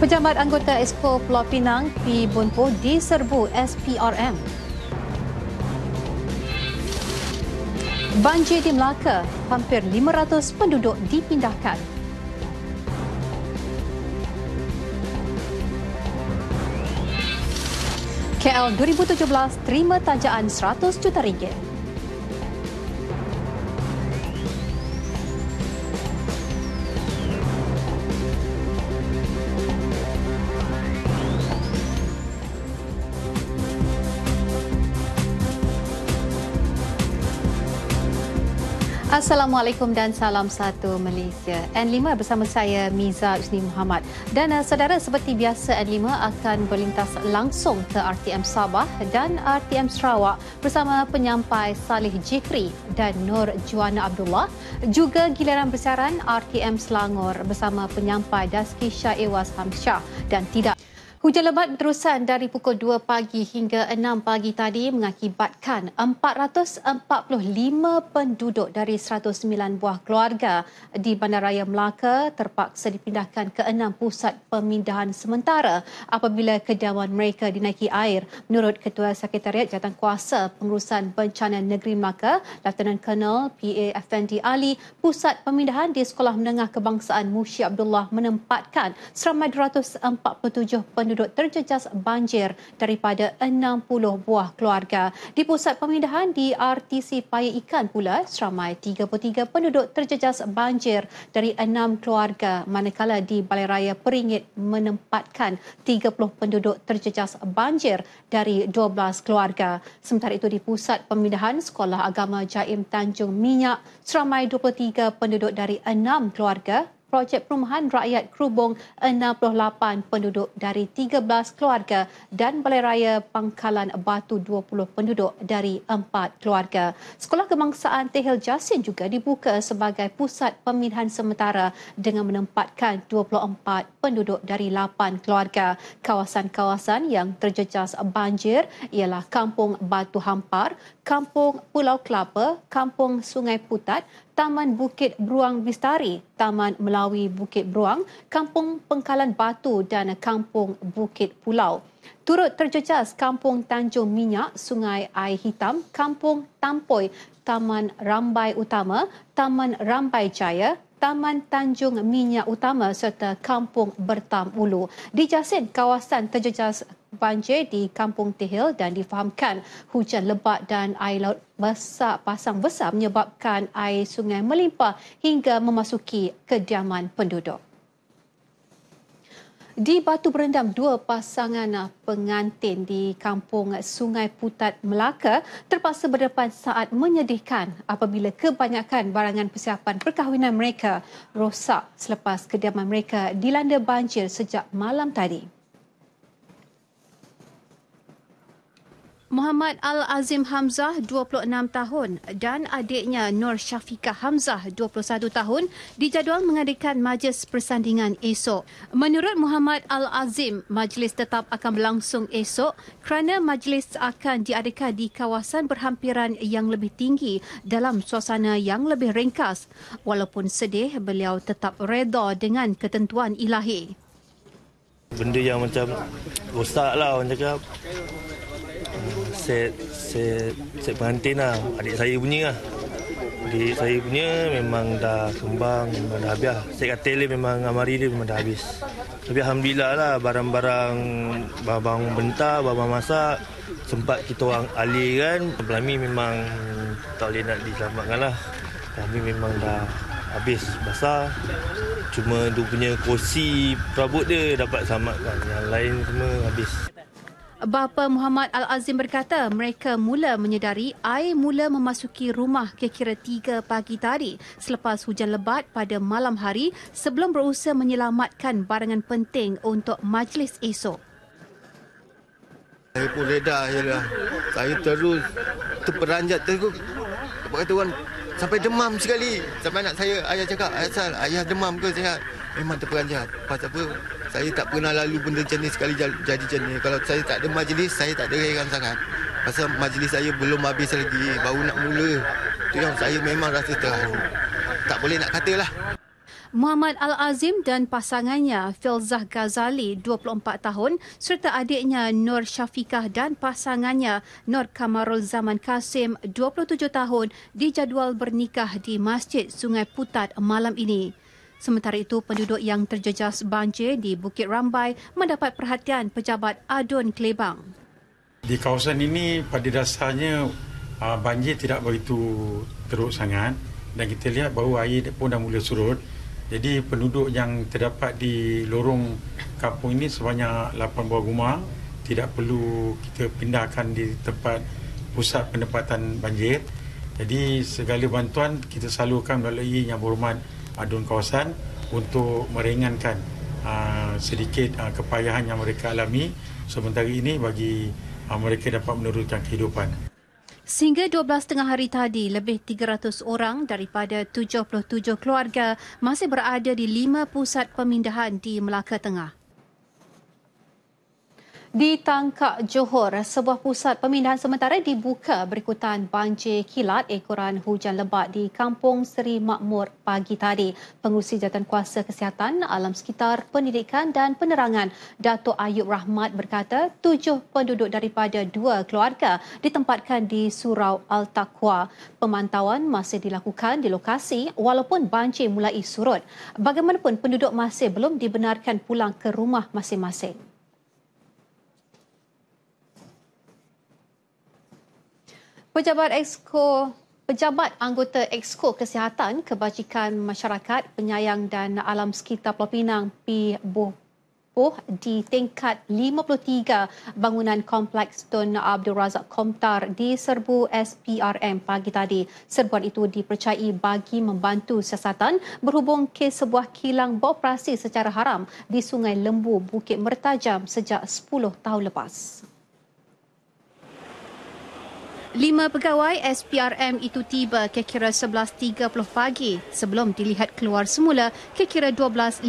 Pejabat anggota Exco Pulau Pinang P. Bonpo diserbu SPRM. Banjir di Melaka, hampir 500 penduduk dipindahkan. KL 2017 terima tajaan RM100 juta. Assalamualaikum dan salam satu Malaysia. N5 bersama saya Miza Usni Muhammad. Dan saudara, seperti biasa N5 akan berlintas langsung ke RTM Sabah dan RTM Sarawak bersama penyampai Salih Jikri dan Nur Juana Abdullah. Juga giliran bersiaran RTM Selangor bersama penyampai Daski Syaiwas Hamsyah. Dan tidak, hujan lebat berterusan dari pukul 2 pagi hingga 6 pagi tadi mengakibatkan 445 penduduk dari 109 buah keluarga di Bandaraya Melaka terpaksa dipindahkan ke 6 pusat pemindahan sementara apabila kediaman mereka dinaiki air. Menurut Ketua Sekretariat Jawatankuasa Pengurusan Bencana Negeri Melaka, Lieutenant Colonel P.A. Effendi Ali, pusat pemindahan di Sekolah Menengah Kebangsaan Mushi Abdullah menempatkan seramai 247 penduduk terjejas banjir daripada 60 buah keluarga. Di pusat pemindahan di RTC Paya Ikan pula, seramai 33 penduduk terjejas banjir dari 6 keluarga, manakala di Balai Raya Peringit menempatkan 30 penduduk terjejas banjir dari 12 keluarga. Sementara itu di pusat pemindahan Sekolah Agama Jaim Tanjung Minyak, seramai 23 penduduk dari 6 keluarga. Projek Perumahan Rakyat Krubong 68 penduduk dari 13 keluarga dan Balai Raya Pangkalan Batu 20 penduduk dari 4 keluarga. Sekolah Kebangsaan Tehil Jasin juga dibuka sebagai pusat pemindahan sementara dengan menempatkan 24 penduduk dari 8 keluarga. Kawasan-kawasan yang terjejas banjir ialah Kampung Batu Hampar, Kampung Pulau Kelapa, Kampung Sungai Putat, Taman Bukit Beruang Bistari, Taman Melawi Bukit Beruang, Kampung Pengkalan Batu dan Kampung Bukit Pulau. Turut terjejas Kampung Tanjung Minyak, Sungai Air Hitam, Kampung Tampoi, Taman Rambai Utama, Taman Rambai Jaya, Taman Tanjung Minyak Utama serta Kampung Bertam Ulu. Di Jasin, kawasan terjejas banjir di Kampung Tehil dan difahamkan hujan lebat dan air laut besar pasang besar menyebabkan air sungai melimpah hingga memasuki kediaman penduduk. Di Batu Berendam, 2 pasangan pengantin di Kampung Sungai Putat, Melaka terpaksa berdepan saat menyedihkan apabila kebanyakan barangan persiapan perkahwinan mereka rosak selepas kediaman mereka dilanda banjir sejak malam tadi. Muhammad Al-Azim Hamzah, 26 tahun dan adiknya Nur Syafiqah Hamzah, 21 tahun dijadual mengadakan majlis persandingan esok. Menurut Muhammad Al-Azim, majlis tetap akan berlangsung esok kerana majlis akan diadakan di kawasan berhampiran yang lebih tinggi dalam suasana yang lebih ringkas. Walaupun sedih, beliau tetap redha dengan ketentuan ilahi. Benda yang macam rosak lah orang cakap. Set pengantin lah. Adik saya punya lah. Adik saya punya memang dah kembang, memang dah habis. Set katil dia memang amari dia memang dah habis. Tapi Alhamdulillah lah barang-barang bentar, barang masak sempat kita orang alihkan. Belami memang tak boleh nak diselamatkan lah. Kami memang dah habis basah. Cuma dia punya kursi perabot dia dapat selamatkan. Yang lain semua habis. Bapa Muhammad Al-Azim berkata mereka mula menyedari air mula memasuki rumah kira-kira 3 pagi tadi selepas hujan lebat pada malam hari sebelum berusaha menyelamatkan barangan penting untuk majlis esok. Saya pun reda je lah. Saya terus terperanjat terus. Apa kata orang sampai demam sekali. Sampai anak saya, ayah cakap, ayah demam ke? Saya memang terperanjat. Pasal apa? Saya tak pernah lalu benda macam ni sekali jadi macam ni. Kalau saya tak ada majlis, saya tak ada heran sangat. Pasal majlis saya belum habis lagi, baru nak mula. Itu yang saya memang rasa terharu. Tak boleh nak katalah. Muhammad Al-Azim dan pasangannya Filzah Ghazali 24 tahun serta adiknya Nur Syafiqah dan pasangannya Nur Kamarul Zaman Kasim 27 tahun dijadual bernikah di Masjid Sungai Putat malam ini. Sementara itu, penduduk yang terjejas banjir di Bukit Rambai mendapat perhatian Pejabat Adun Klebang. Di kawasan ini pada dasarnya banjir tidak begitu teruk sangat dan kita lihat bahawa air pun dah mula surut. Jadi penduduk yang terdapat di lorong kampung ini sebanyak 8 buah rumah tidak perlu kita pindahkan di tempat pusat penempatan banjir. Jadi segala bantuan kita salurkan melalui Yang Berhormat Adun kawasan untuk meringankan sedikit kepayahan yang mereka alami sementara ini bagi mereka dapat meneruskan kehidupan. Sehingga 12 tengah hari tadi, lebih 300 orang daripada 77 keluarga masih berada di 5 pusat pemindahan di Melaka Tengah. Di Tangkak Johor, sebuah pusat pemindahan sementara dibuka berikutan banjir kilat ekoran hujan lebat di Kampung Seri Makmur pagi tadi. Pengurusi Jawatankuasa Kesihatan, Alam Sekitar, Pendidikan dan Penerangan, Datuk Ayub Rahmat berkata 7 penduduk daripada 2 keluarga ditempatkan di Surau Al-Taqwa. Pemantauan masih dilakukan di lokasi walaupun banjir mulai surut. Bagaimanapun penduduk masih belum dibenarkan pulang ke rumah masing-masing. Pejabat anggota Exco Kesihatan, Kebajikan Masyarakat, Penyayang dan Alam Sekitar Pulau Pinang P. Boh di tingkat 53 bangunan Kompleks Tun Abdul Razak Komtar diserbu SPRM pagi tadi. Serbuan itu dipercayai bagi membantu siasatan berhubung kes sebuah kilang beroperasi secara haram di Sungai Lembu, Bukit Mertajam sejak 10 tahun lepas. 5 pegawai SPRM itu tiba kira-kira 11.30 pagi sebelum dilihat keluar semula kira-kira 12.50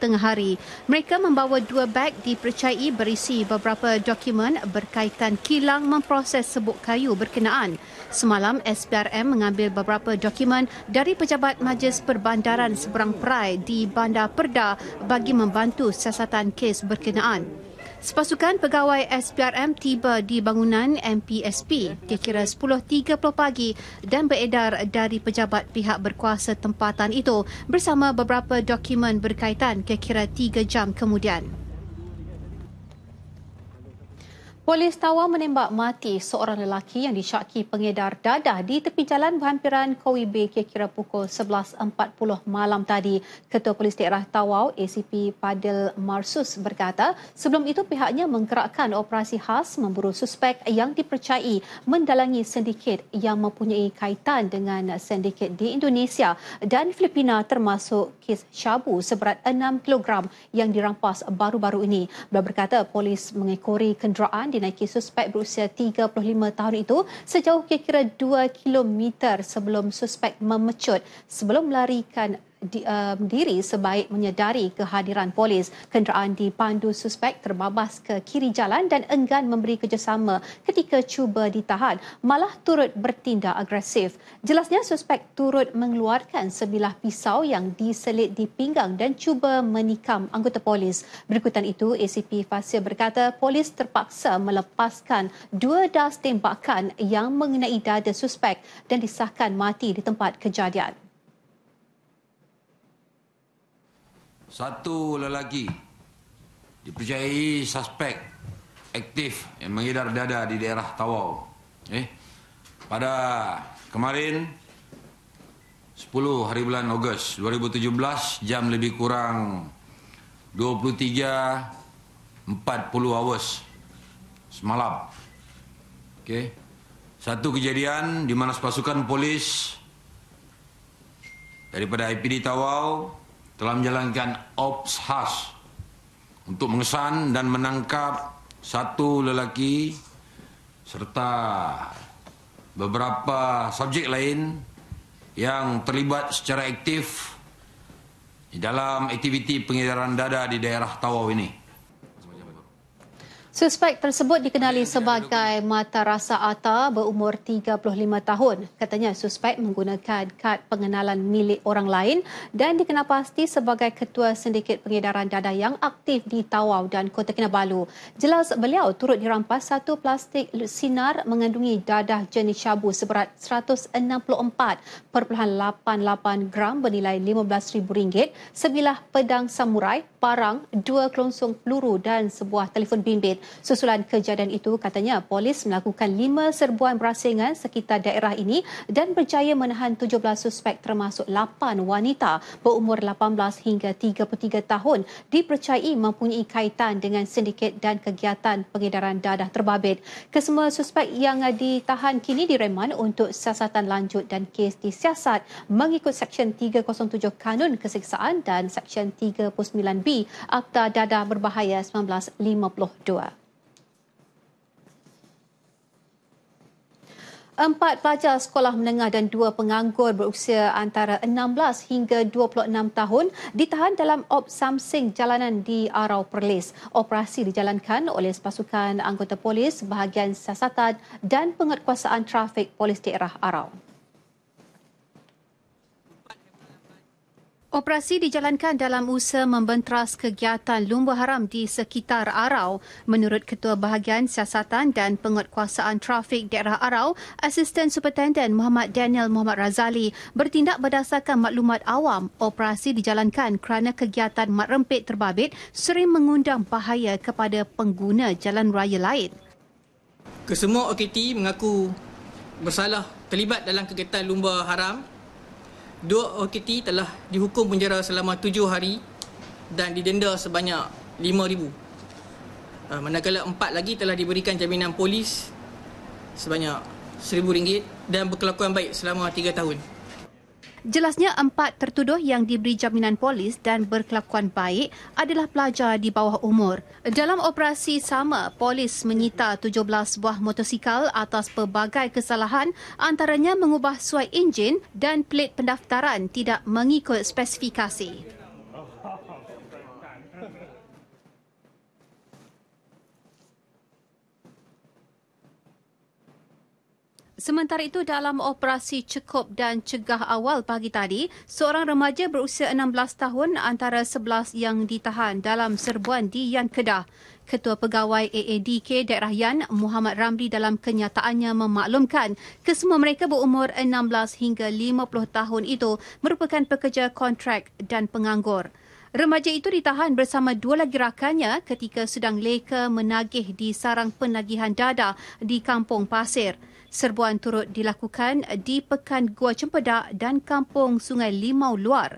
tengah hari. Mereka membawa 2 beg dipercayai berisi beberapa dokumen berkaitan kilang memproses sebuk kayu berkenaan. Semalam, SPRM mengambil beberapa dokumen dari Pejabat Majlis Perbandaran Seberang Perai di Bandar Perda bagi membantu siasatan kes berkenaan. Sepasukan pegawai SPRM tiba di bangunan MPSP kira-kira 10.30 pagi dan beredar dari pejabat pihak berkuasa tempatan itu bersama beberapa dokumen berkaitan kira-kira 3 jam kemudian. Polis Tawau menembak mati seorang lelaki yang disyaki pengedar dadah di tepi jalan berhampiran Kowi Bay kira-kira pukul 11.40 malam tadi. Ketua Polis Daerah Tawau, ACP Padil Marsus berkata, sebelum itu pihaknya menggerakkan operasi khas memburu suspek yang dipercayai mendalangi sindiket yang mempunyai kaitan dengan sindiket di Indonesia dan Filipina termasuk kes syabu seberat 6 kg yang dirampas baru-baru ini. Beliau berkata polis mengekori kenderaan dinaiki suspek berusia 35 tahun itu sejauh kira-kira 2 km sebelum suspek memecut sebelum melarikan diri sebaik menyedari kehadiran polis. Kenderaan dipandu suspek terbabas ke kiri jalan dan enggan memberi kerjasama ketika cuba ditahan, malah turut bertindak agresif. Jelasnya suspek turut mengeluarkan sebilah pisau yang diselit di pinggang dan cuba menikam anggota polis. Berikutan itu, ACP Fasir berkata polis terpaksa melepaskan 2 das tembakan yang mengenai dada suspek dan disahkan mati di tempat kejadian. Satu lelaki dipercayai suspek aktif yang mengedar dada di daerah Tawau. Pada kemarin 10 hari bulan Ogos 2017 jam lebih kurang 23.40 hours semalam. Satu kejadian di mana pasukan polis daripada IPD Tawau telah menjalankan ops khas untuk mengesan dan menangkap satu lelaki serta beberapa subjek lain yang terlibat secara aktif di dalam aktiviti pengedaran dada di daerah Tawau ini. Suspek tersebut dikenali sebagai Mata Rasa Atta berumur 35 tahun. Katanya suspek menggunakan kad pengenalan milik orang lain dan dikenal pasti sebagai ketua sindiket pengedaran dadah yang aktif di Tawau dan Kota Kinabalu. Jelas beliau turut dirampas satu plastik sinar mengandungi dadah jenis syabu seberat 164.88 gram bernilai RM15,000, sebilah pedang samurai, parang, 2 kelonsong peluru dan sebuah telefon bimbit. Susulan kejadian itu, katanya polis melakukan 5 serbuan berasingan sekitar daerah ini dan berjaya menahan 17 suspek termasuk 8 wanita berumur 18 hingga 33 tahun dipercayai mempunyai kaitan dengan sindiket dan kegiatan pengedaran dadah terbabit. Kesemua suspek yang ditahan kini direman untuk siasatan lanjut dan kes disiasat mengikut Seksyen 307 Kanun Keseksaan dan Seksyen 39B Akta Dadah Berbahaya 1952. 4 pelajar sekolah menengah dan 2 penganggur berusia antara 16 hingga 26 tahun ditahan dalam Op Samsing jalanan di Arau Perlis. Operasi dijalankan oleh pasukan anggota polis, bahagian siasatan dan penguatkuasaan trafik polis daerah Arau. Operasi dijalankan dalam usaha membenteras kegiatan lumba haram di sekitar Arau. Menurut Ketua Bahagian Siasatan dan Penguatkuasaan Trafik Daerah Arau, Asisten Superintenden Muhammad Daniel Muhammad Razali, bertindak berdasarkan maklumat awam. Operasi dijalankan kerana kegiatan mat rempit terbabit sering mengundang bahaya kepada pengguna jalan raya lain. Kesemua OKT mengaku bersalah terlibat dalam kegiatan lumba haram. 2 OKT telah dihukum penjara selama 7 hari dan didenda sebanyak RM5,000. Manakala 4 lagi telah diberikan jaminan polis sebanyak RM1,000 dan berkelakuan baik selama 3 tahun. Jelasnya 4 tertuduh yang diberi jaminan polis dan berkelakuan baik adalah pelajar di bawah umur. Dalam operasi sama, polis menyita 17 buah motosikal atas pelbagai kesalahan, antaranya mengubah suai enjin dan pelit pendaftaran tidak mengikut spesifikasi. Sementara itu, dalam operasi cekup dan cegah awal pagi tadi, seorang remaja berusia 16 tahun antara 11 yang ditahan dalam serbuan di Yan Kedah. Ketua Pegawai AADK Daerah Yan, Muhammad Ramli, dalam kenyataannya memaklumkan kesemua mereka berumur 16 hingga 50 tahun itu merupakan pekerja kontrak dan penganggur. Remaja itu ditahan bersama 2 lagi rakannya ketika sedang leka menagih di sarang penagihan dadah di Kampung Pasir. Serbuan turut dilakukan di Pekan Gua Cempedak dan Kampung Sungai Limau Luar.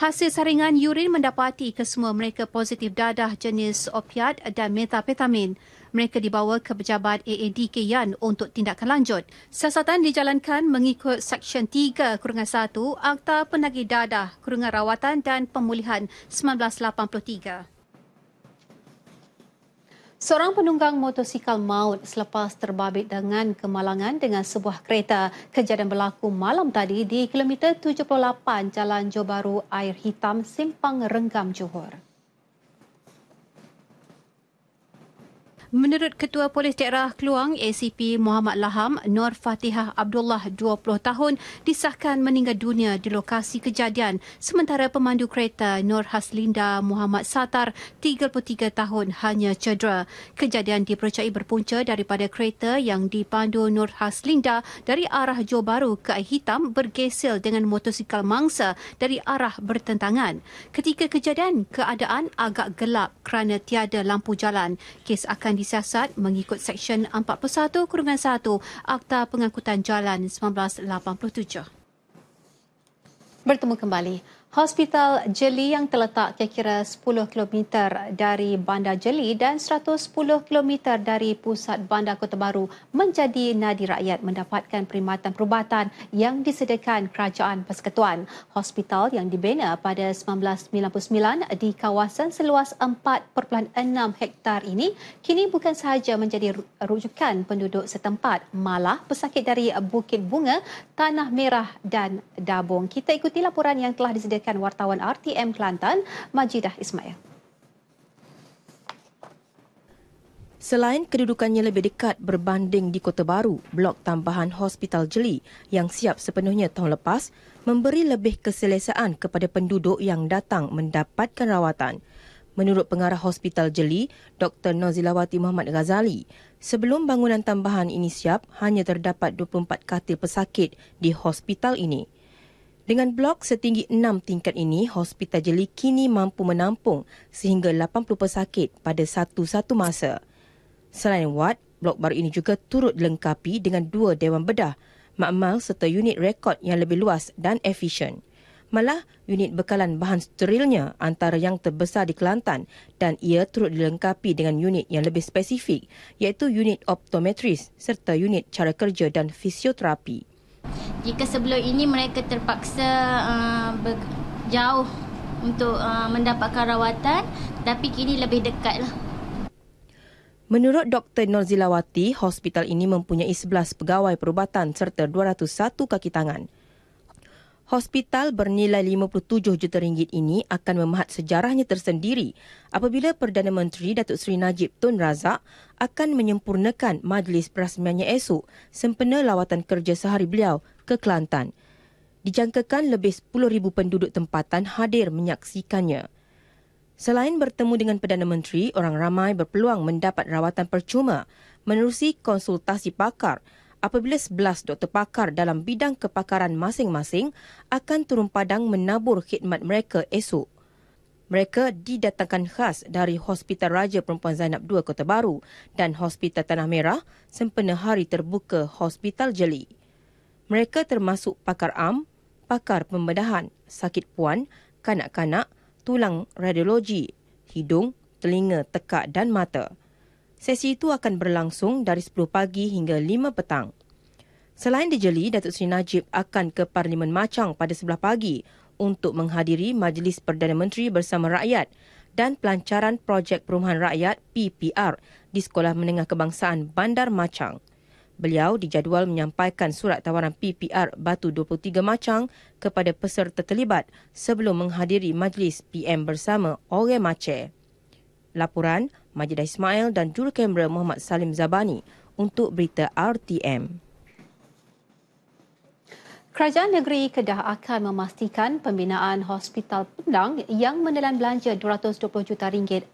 Hasil saringan urin mendapati kesemua mereka positif dadah jenis opiat dan metapetamin. Mereka dibawa ke pejabat AADK Yan untuk tindakan lanjut. Siasatan dijalankan mengikut Seksyen 3-1 Akta Penagih Dadah, Rawatan dan Pemulihan 1983. Seorang penunggang motosikal maut selepas terbabit dengan kemalangan dengan sebuah kereta. Kejadian berlaku malam tadi di kilometer 78 Jalan Johor Bahru Air Hitam, Simpang Renggam, Johor. Menurut Ketua Polis Daerah Kluang ACP Muhammad Laham, Nur Fatihah Abdullah 20 tahun disahkan meninggal dunia di lokasi kejadian, sementara pemandu kereta Nur Haslinda Muhammad Satar 33 tahun hanya cedera. Kejadian dipercayai berpunca daripada kereta yang dipandu Nur Haslinda dari arah Johor Bahru ke Air Hitam bergesel dengan motosikal mangsa dari arah bertentangan. Ketika kejadian, keadaan agak gelap kerana tiada lampu jalan. Kes akan disiasat mengikut Seksyen 41-1 Akta Pengangkutan Jalan 1987. Bertemu kembali. Hospital Jeli yang terletak kira-kira 10 km dari Bandar Jeli dan 110 km dari pusat Bandar Kota Baru menjadi nadi rakyat mendapatkan perkhidmatan perubatan yang disediakan Kerajaan Persekutuan. Hospital yang dibina pada 1999 di kawasan seluas 4.6 hektar ini kini bukan sahaja menjadi rujukan penduduk setempat, malah pesakit dari Bukit Bunga, Tanah Merah dan Dabung. Kita ikuti laporan yang telah disediakan wartawan RTM Kelantan, Majidah Ismail. Selain kedudukannya lebih dekat berbanding di Kota Baru, blok tambahan Hospital Jeli yang siap sepenuhnya tahun lepas memberi lebih keselesaan kepada penduduk yang datang mendapatkan rawatan. Menurut pengarah Hospital Jeli, Dr. Nozilawati Muhammad Ghazali, sebelum bangunan tambahan ini siap, hanya terdapat 24 katil pesakit di hospital ini. Dengan blok setinggi 6 tingkat ini, Hospital Jeli kini mampu menampung sehingga 80 pesakit pada satu-satu masa. Selain wad, blok baru ini juga turut dilengkapi dengan 2 dewan bedah, makmal serta unit rekod yang lebih luas dan efisien. Malah, unit bekalan bahan sterilnya antara yang terbesar di Kelantan dan ia turut dilengkapi dengan unit yang lebih spesifik iaitu unit optometris serta unit cara kerja dan fisioterapi. Jika sebelum ini mereka terpaksa jauh untuk mendapatkan rawatan, tapi kini lebih dekatlah. Menurut Dr. Nozilawati, hospital ini mempunyai 11 pegawai perubatan serta 201 kaki tangan. Hospital bernilai RM57 juta ini akan memahat sejarahnya tersendiri apabila Perdana Menteri Datuk Seri Najib Tun Razak akan menyempurnakan majlis perasmiannya esok sempena lawatan kerja sehari beliau ke Kelantan. Dijangkakan lebih 10,000 penduduk tempatan hadir menyaksikannya. Selain bertemu dengan Perdana Menteri, orang ramai berpeluang mendapat rawatan percuma menerusi konsultasi pakar apabila 11 doktor pakar dalam bidang kepakaran masing-masing akan turun padang menabur khidmat mereka esok. Mereka didatangkan khas dari Hospital Raja Perempuan Zainab II Kota Baru dan Hospital Tanah Merah sempena hari terbuka Hospital Jeli. Mereka termasuk pakar am, pakar pembedahan, sakit puan, kanak-kanak, tulang radiologi, hidung, telinga, tekak dan mata. Sesi itu akan berlangsung dari 10 pagi hingga 5 petang. Selain di Jeli, Datuk Seri Najib akan ke Parlimen Machang pada 11 pagi untuk menghadiri Majlis Perdana Menteri bersama rakyat dan pelancaran Projek Perumahan Rakyat PPR di Sekolah Menengah Kebangsaan Bandar Machang. Beliau dijadual menyampaikan surat tawaran PPR Batu 23 Machang kepada peserta terlibat sebelum menghadiri majlis PM bersama Orang Aceh. Laporan Majidah Ismail dan jurukamera Muhammad Salim Zabani untuk berita RTM. Kerajaan Negeri Kedah akan memastikan pembinaan Hospital Pendang yang menelan belanja RM220 juta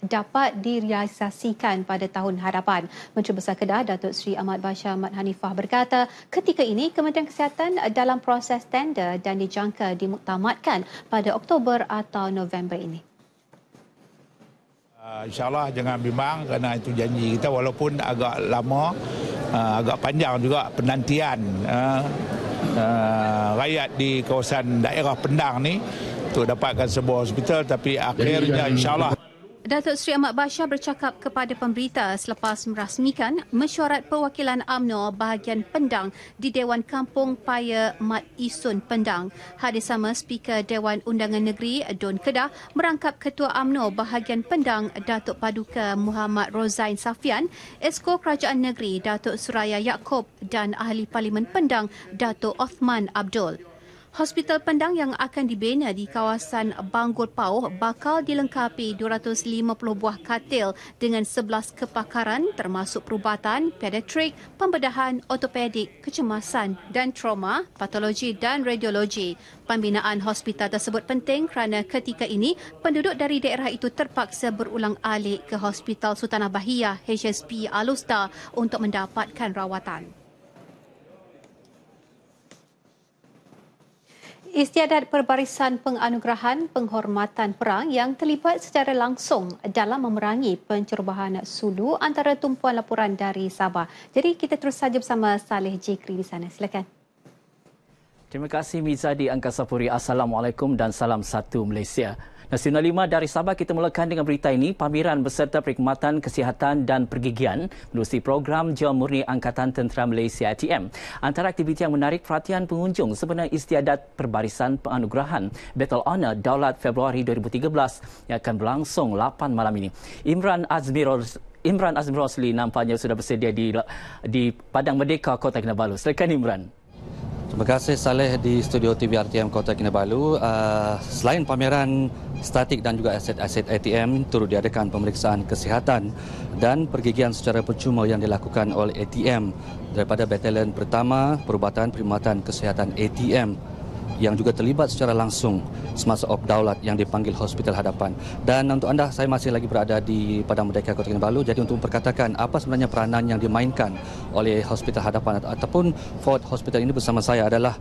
dapat direalisasikan pada tahun hadapan. Menteri Besar Kedah Datuk Seri Ahmad Bashar Mat Hanifah berkata, ketika ini Kementerian Kesihatan dalam proses tender dan dijangka dimuktamadkan pada Oktober atau November ini. InsyaAllah jangan bimbang kerana itu janji kita walaupun agak lama, agak panjang juga penantian rakyat di kawasan daerah Pendang ni untuk dapatkan sebuah hospital, tapi akhirnya insyaAllah. Datuk Seri Ahmad Bashar bercakap kepada pemberita selepas merasmikan mesyuarat perwakilan UMNO bahagian Pendang di Dewan Kampung Paya Mat Isun Pendang. Hadir sama Speaker Dewan Undangan Negeri Don Kedah merangkap Ketua UMNO bahagian Pendang Datuk Paduka Muhammad Rozain Safian, Esko Kerajaan Negeri Datuk Suraya Yaakob dan Ahli Parlimen Pendang Datuk Othman Abdul. Hospital Pendang yang akan dibina di kawasan Banggul Pauh bakal dilengkapi 250 buah katil dengan 11 kepakaran termasuk perubatan, pediatrik, pembedahan, ortopedik, kecemasan dan trauma, patologi dan radiologi. Pembinaan hospital tersebut penting kerana ketika ini penduduk dari daerah itu terpaksa berulang alik ke Hospital Sultanah Bahiyah HSP Alustar untuk mendapatkan rawatan. Istiadat Perbarisan Penganugerahan Penghormatan Perang yang terlibat secara langsung dalam memerangi pencerobohan Sulu antara tumpuan laporan dari Sabah. Jadi kita terus saja bersama Saleh Jikri di sana. Silakan. Terima kasih Mizadi Angkasa Puri. Assalamualaikum dan salam satu Malaysia. Nasional 5 dari Sabah kita mulakan dengan berita ini. Pameran beserta perkhidmatan kesihatan dan pergigian menerusi program Jiwa Murni Angkatan Tentera Malaysia ATM. Antara aktiviti yang menarik perhatian pengunjung sebenarnya Istiadat Perbarisan Penganugerahan Battle Honour Daulat Februari 2013 yang akan berlangsung 8 malam ini. Imran Azmi Rosli nampaknya sudah bersedia di Padang Merdeka Kota Kinabalu. Silakan Imran. Terima kasih Saleh di studio TV RTM Kota Kinabalu. Selain pameran statik dan juga aset-aset ATM, turut diadakan pemeriksaan kesihatan dan pergigian secara percuma yang dilakukan oleh ATM daripada Batalion Pertama Perubatan Perkhidmatan Kesihatan ATM yang juga terlibat secara langsung semasa Op Daulat yang dipanggil Hospital Hadapan. Dan untuk anda, saya masih lagi berada di Padang Merdeka Kota Kinabalu. Jadi untuk memperkatakan apa sebenarnya peranan yang dimainkan oleh Hospital Hadapan ataupun Forward Hospital ini, bersama saya adalah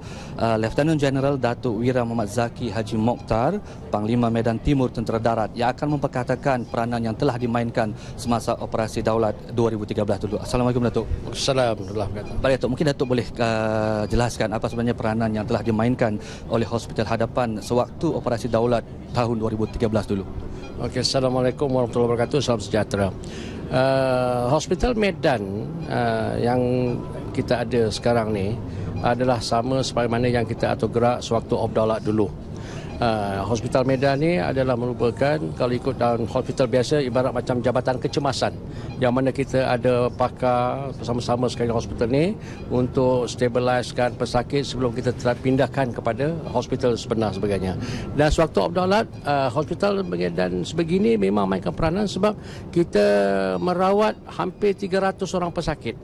Lieutenant General Datuk Wira Muhammad Zaki Haji Mokhtar, Panglima Medan Timur Tentera Darat, yang akan memperkatakan peranan yang telah dimainkan semasa Operasi Daulat 2013 dulu. Assalamualaikum Datuk. Assalamualaikum. Baik Datuk, mungkin Datuk boleh jelaskan apa sebenarnya peranan yang telah dimainkan oleh Hospital Hadapan sewaktu Operasi Daulat tahun 2013 dulu. Okey, Assalamualaikum warahmatullahi wabarakatuh. Salam sejahtera. Hospital Medan yang kita ada sekarang ni adalah sama seperti mana yang kita atur gerak sewaktu Op Daulat dulu. Hospital Medan ni adalah merupakan, kalau ikut dalam hospital biasa, ibarat macam jabatan kecemasan yang mana kita ada pakar bersama-sama sekali hospital ni untuk stabilisekan pesakit sebelum kita terpindahkan kepada hospital sebenar sebagainya. Dan sewaktu Op Daulat, Hospital Medan sebegini memang mainkan peranan sebab kita merawat hampir 300 orang pesakit.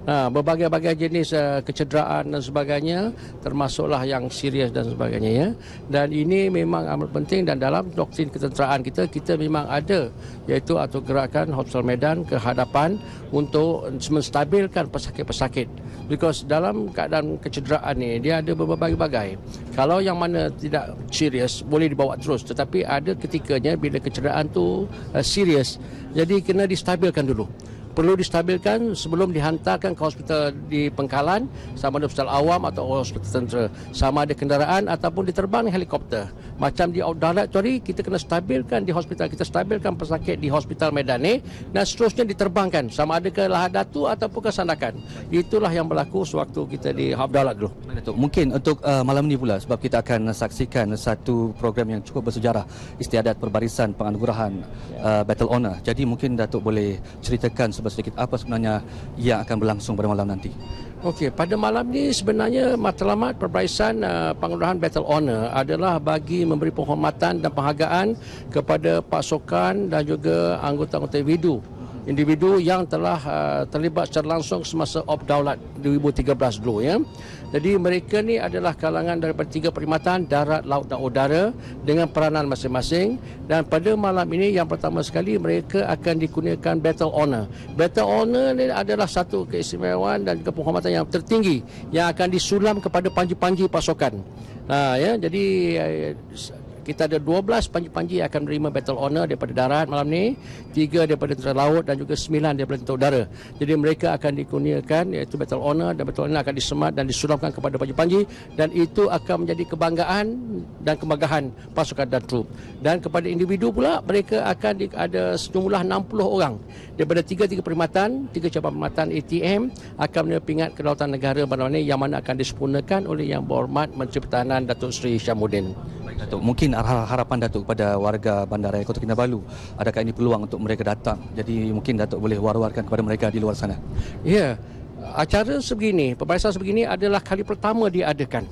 Berbagai-bagai jenis kecederaan dan sebagainya, termasuklah yang serius dan sebagainya, ya. Dan ini memang amat penting, dan dalam doktrin ketenteraan kita memang ada, iaitu atur gerakan Hospital Medan ke hadapan untuk menstabilkan pesakit-pesakit. Because dalam keadaan kecederaan ni dia ada berbagai-bagai. Kalau yang mana tidak serius boleh dibawa terus, tetapi ada ketikanya bila kecederaan tu serius, jadi kena distabilkan dulu. Perlu distabilkan sebelum dihantarkan ke hospital di pangkalan, sama ada hospital awam atau hospital tentera, sama ada kenderaan ataupun diterbang helikopter. Macam di Op Daulat tadi, kita kena stabilkan di hospital, kita stabilkan pesakit di Hospital Medan ni, dan seterusnya diterbangkan sama ada ke Lahad Datu ataupun ke Sandakan. Itulah yang berlaku sewaktu kita di Op Daulat dulu. Mungkin untuk malam ni pula, sebab kita akan saksikan satu program yang cukup bersejarah, Istiadat Perbarisan Penganugerahan Battle Honour. Jadi mungkin Datuk boleh ceritakan sedikit apa sebenarnya yang akan berlangsung pada malam nanti. Okey, pada malam ni sebenarnya matlamat perbarisan penganugerahan Battle Honour adalah bagi memberi penghormatan dan penghargaan kepada pasukan dan juga anggota-anggota individu yang telah terlibat secara langsung semasa Op Daulat 2013 dulu, ya. Jadi mereka ni adalah kalangan daripada 3 perkhidmatan darat, laut dan udara dengan peranan masing-masing, dan pada malam ini yang pertama sekali mereka akan dikurniakan Battle Honour. Battle Honour ni adalah satu keistimewaan dan juga penghormatan yang tertinggi yang akan disulam kepada panji-panji pasukan. Ya, jadi kita ada 12 panji-panji yang akan menerima Battle Honour daripada darat malam ni, 3 daripada tentera laut dan juga 9 daripada tentera udara. Jadi mereka akan dikurniakan iaitu Battle Honour, dan Battle Honour akan disemat dan disulamkan kepada panji-panji, dan itu akan menjadi kebanggaan dan kemegahan pasukan dan trup. Dan kepada individu pula, mereka akan ada sejumlah 60 orang daripada 3 perkhidmatan, 3 cabang perkhidmatan ATM akan menerima pingat kedaulatan negara malam ni, yang mana akan disempurnakan oleh Yang Berhormat Menteri Pertahanan Datuk Seri Syamudin. Datuk, mungkin harapan Datuk kepada warga Bandaraya Kota Kinabalu, adakah ini peluang untuk mereka datang? Jadi mungkin Datuk boleh war-warkan kepada mereka di luar sana. Ya, acara sebegini, perbarisan sebegini adalah kali pertama diadakan,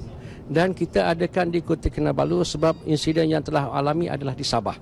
dan kita adakan di Kota Kinabalu sebab insiden yang telah alami adalah di Sabah,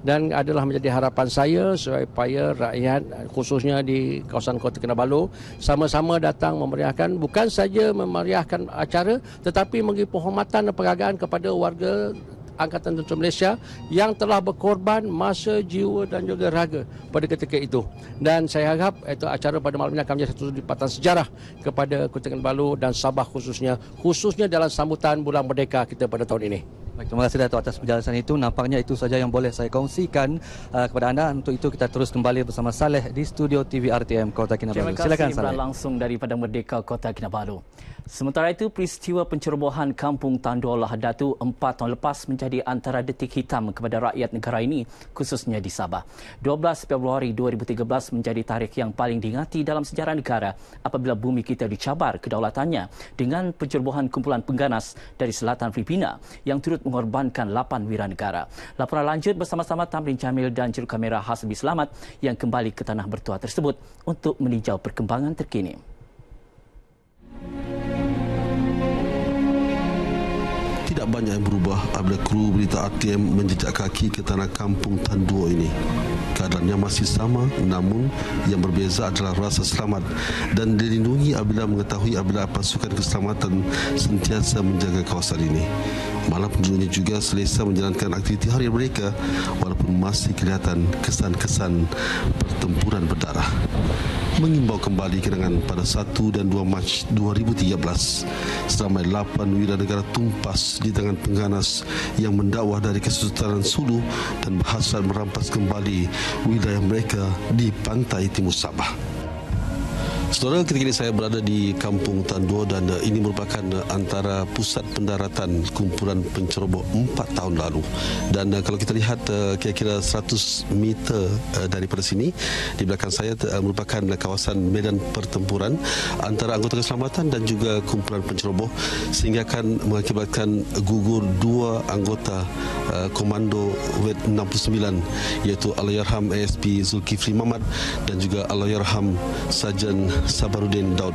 dan adalah menjadi harapan saya supaya rakyat khususnya di kawasan Kota Kinabalu sama-sama datang memeriahkan, bukan saja memeriahkan acara, tetapi memberi penghormatan dan penghargaan kepada warga Angkatan Tentera Malaysia yang telah berkorban masa, jiwa dan juga raga pada ketika itu. Dan saya harap itu acara pada malam ini akan menjadi satu lipatan sejarah kepada Kota Kinabalu dan Sabah khususnya dalam sambutan Bulan Merdeka kita pada tahun ini. Baik, terima kasih Datuk atas penjelasan itu. Nampaknya itu saja yang boleh saya kongsikan kepada anda. Untuk itu kita terus kembali bersama Saleh di studio TV RTM Kota Kinabalu. Silakan Saleh. Langsung dari Padang Merdeka Kota Kinabalu. Sementara itu, peristiwa pencerobohan Kampung Tandur Lahad Datu 4 tahun lepas menjadi antara detik hitam kepada rakyat negara ini, khususnya di Sabah. 12 Februari 2013 menjadi tarikh yang paling diingati dalam sejarah negara apabila bumi kita dicabar kedaulatannya dengan pencerobohan kumpulan pengganas dari selatan Filipina yang turut mengorbankan 8 wiranegara. Laporan lanjut bersama-sama Tamrin Jamil dan jurukamera Hasbi Selamat yang kembali ke tanah bertuah tersebut untuk meninjau perkembangan terkini. Tak banyak yang berubah apabila kru berita RTM menjejak kaki ke tanah kampung Tan Duo ini. Keadaannya masih sama, namun yang berbeza adalah rasa selamat dan dilindungi apabila mengetahui apabila pasukan keselamatan sentiasa menjaga kawasan ini. Malah penduduknya juga selesa menjalankan aktiviti harian mereka walaupun masih kelihatan kesan-kesan pertempuran berdarah. Mengimbau kembali kenangan pada 1 dan 2 Mac 2013 seramai 8 wiranegara tumpas di tangan pengganas yang mendakwah dari Kesultanan Sulu dan berhasrat merampas kembali wilayah mereka di pantai timur Sabah. Saudara, ketika ini saya berada di Kampung Tan Duo dan ini merupakan antara pusat pendaratan kumpulan penceroboh 4 tahun lalu. Dan kalau kita lihat kira-kira 100 meter daripada sini, di belakang saya merupakan kawasan medan pertempuran antara anggota keselamatan dan juga kumpulan penceroboh sehingga akan mengakibatkan gugur 2 anggota komando WET 69 iaitu Allahyarham ASP Zulkifli Mamat dan juga Allahyarham Sarjan Sabarudin Daud.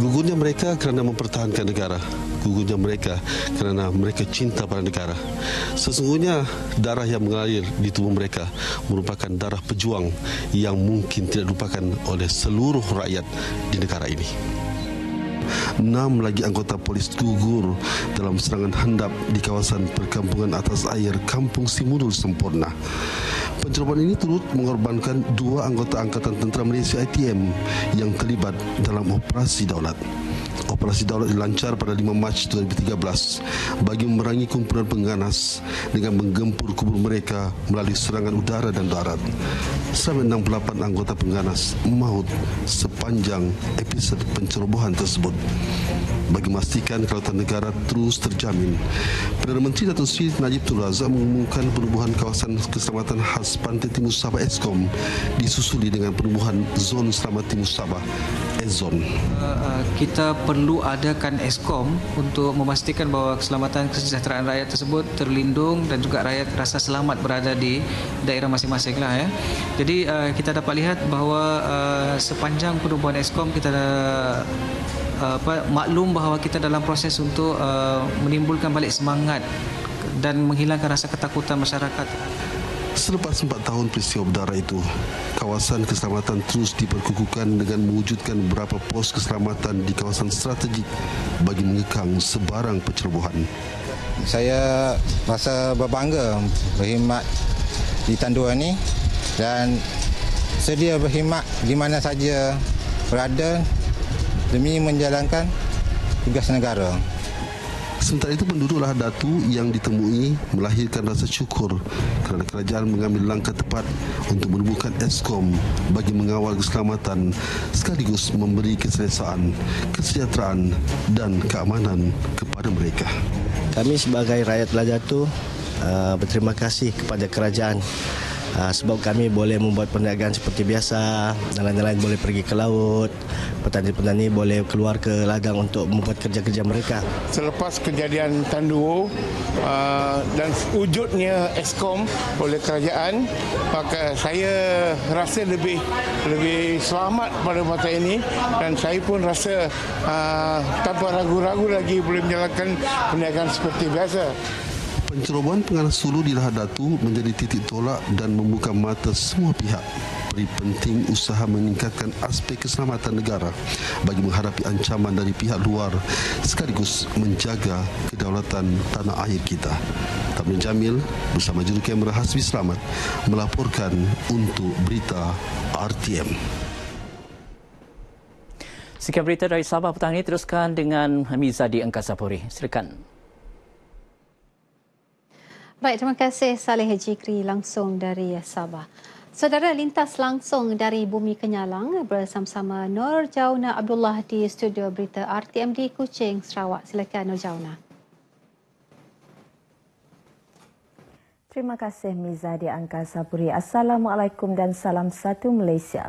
Gugurnya mereka kerana mempertahankan negara. Gugurnya mereka kerana mereka cinta pada negara. Sesungguhnya darah yang mengalir di tubuh mereka merupakan darah pejuang yang mungkin tidak dilupakan oleh seluruh rakyat di negara ini. 6 lagi anggota polis gugur dalam serangan hendap di kawasan perkampungan atas air Kampung Simulul Sempurna. Pencerobohan ini turut mengorbankan 2 anggota Angkatan Tentera Malaysia ATM yang terlibat dalam operasi daulat. Operasi daulat dilancar pada 5 Mac 2013 bagi memerangi kumpulan pengganas dengan menggempur kubur mereka melalui serangan udara dan darat. Sampai 68 anggota pengganas maut sepanjang episod pencerobohan tersebut. Bagi memastikan kedaulatan negara terus terjamin, Perdana Menteri Datuk Seri Najib Tun Razak mengumumkan penubuhan kawasan keselamatan khas Pantai Timur Sabah ESKOM disusuli dengan penubuhan Zon Selamat Timur Sabah EZON. Kita perlu adakan ESKOM untuk memastikan bahawa keselamatan kesejahteraan rakyat tersebut terlindung dan juga rakyat rasa selamat berada di daerah masing-masing lah ya. Jadi kita dapat lihat bahawa sepanjang penubuhan ESKOM kita maklum bahawa kita dalam proses untuk menimbulkan balik semangat dan menghilangkan rasa ketakutan masyarakat. Selepas 4 tahun peristiwa berdarah itu, kawasan keselamatan terus diperkukuhkan dengan mewujudkan beberapa pos keselamatan di kawasan strategik bagi mengekang sebarang pencerobohan. Saya rasa berbangga berkhidmat di Tan Duo ini dan sedia berkhidmat di mana saja berada demi menjalankan tugas negara. Sementara itu, penduduk Lahad Datu yang ditemui melahirkan rasa syukur kerana kerajaan mengambil langkah tepat untuk menubuhkan ESKOM bagi mengawal keselamatan sekaligus memberi keselesaan, kesejahteraan dan keamanan kepada mereka. Kami sebagai rakyat Lahad Datu berterima kasih kepada kerajaan sebab kami boleh membuat perniagaan seperti biasa, nelayan-nelayan boleh pergi ke laut, petani-petani boleh keluar ke ladang untuk membuat kerja-kerja mereka. Selepas kejadian Tan Duo dan wujudnya ESKOM oleh kerajaan, maka saya rasa lebih selamat pada masa ini dan saya pun rasa tanpa ragu-ragu lagi boleh menjalankan perniagaan seperti biasa. Pencerobohan pengganas Sulu di Lahad Datu menjadi titik tolak dan membuka mata semua pihak beri penting usaha meningkatkan aspek keselamatan negara bagi menghadapi ancaman dari pihak luar sekaligus menjaga kedaulatan tanah air kita. Tamrin Jamil bersama juru kamera Hasbi Selamat melaporkan untuk Berita RTM. Sekian berita dari Sabah petang ini, teruskan dengan Hamiza di Angkasa Puri. Silakan. Baik, terima kasih Saleh Jikri langsung dari Sabah. Saudara, lintas langsung dari Bumi Kenyalang bersama-sama Nur Jauna Abdullah di studio berita RTM di Kuching, Sarawak. Silakan Nur Jauna. Terima kasih Miza di Angkasa Puri. Assalamualaikum dan salam satu Malaysia.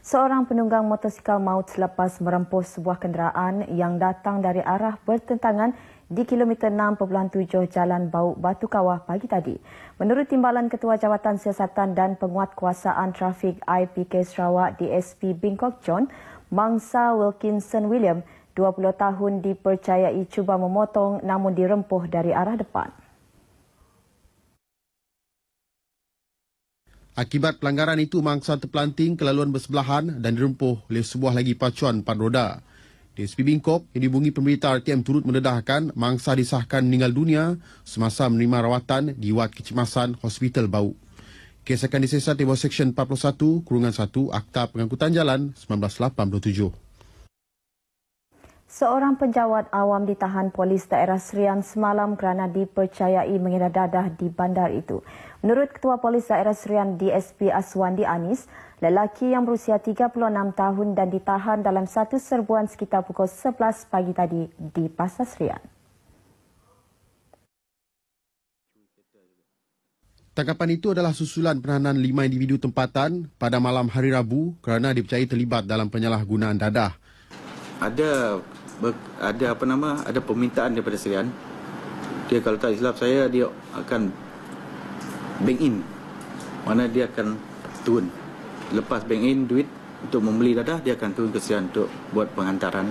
Seorang penunggang motosikal maut selepas merempus sebuah kenderaan yang datang dari arah bertentangan di kilometer 6.7 Jalan Bauk Batu Kawah pagi tadi. Menurut Timbalan Ketua Jabatan Siasatan dan Penguatkuasaan Trafik IPK Sarawak DSP Bingkok John, Mangsa Wilkinson William, 20 tahun dipercayai cuba memotong namun dirempuh dari arah depan. Akibat pelanggaran itu, mangsa terpelanting ke laluan bersebelahan dan dirempuh oleh sebuah lagi pacuan 4 roda. DSP Bingkok yang dihubungi pemberita RTM turut mendedahkan mangsa disahkan meninggal dunia semasa menerima rawatan di Wad Kecemasan Hospital Bau. Kes akan disiasat di bawah Seksyen 41-1 Akta Pengangkutan Jalan 1987. Seorang penjawat awam ditahan polis daerah Serian semalam kerana dipercayai menghina dadah di bandar itu. Menurut Ketua Polis Daerah Serian DSP Aswandi Anis, lelaki yang berusia 36 tahun dan ditahan dalam satu serbuan sekitar pukul 11 pagi tadi di Pasar Serian. Tangkapan itu adalah susulan penahanan 5 individu tempatan pada malam hari Rabu kerana dipercayai terlibat dalam penyalahgunaan dadah. Ada permintaan daripada Serian. Dia kalau tak silap saya, dia akan bank in. Mana dia akan turun. Lepas bank in duit untuk membeli dadah, dia akan turun ke Serian untuk buat penghantaran.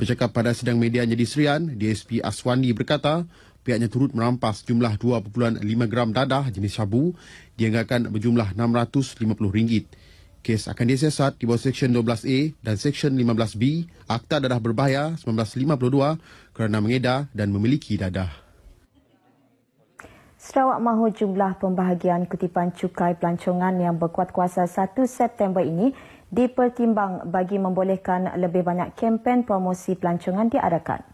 Bercakap pada sidang medianya di Serian, DSP Aswandi berkata pihaknya turut merampas jumlah 2.5 gram dadah jenis syabu dianggarkan berjumlah RM650. Kes akan disiasat di bawah Seksyen 12A dan Seksyen 15B Akta Dadah Berbahaya 1952 kerana mengedar dan memiliki dadah. Sarawak mahu jumlah pembahagian kutipan cukai pelancongan yang berkuat kuasa 1 September ini dipertimbang bagi membolehkan lebih banyak kempen promosi pelancongan diadakan.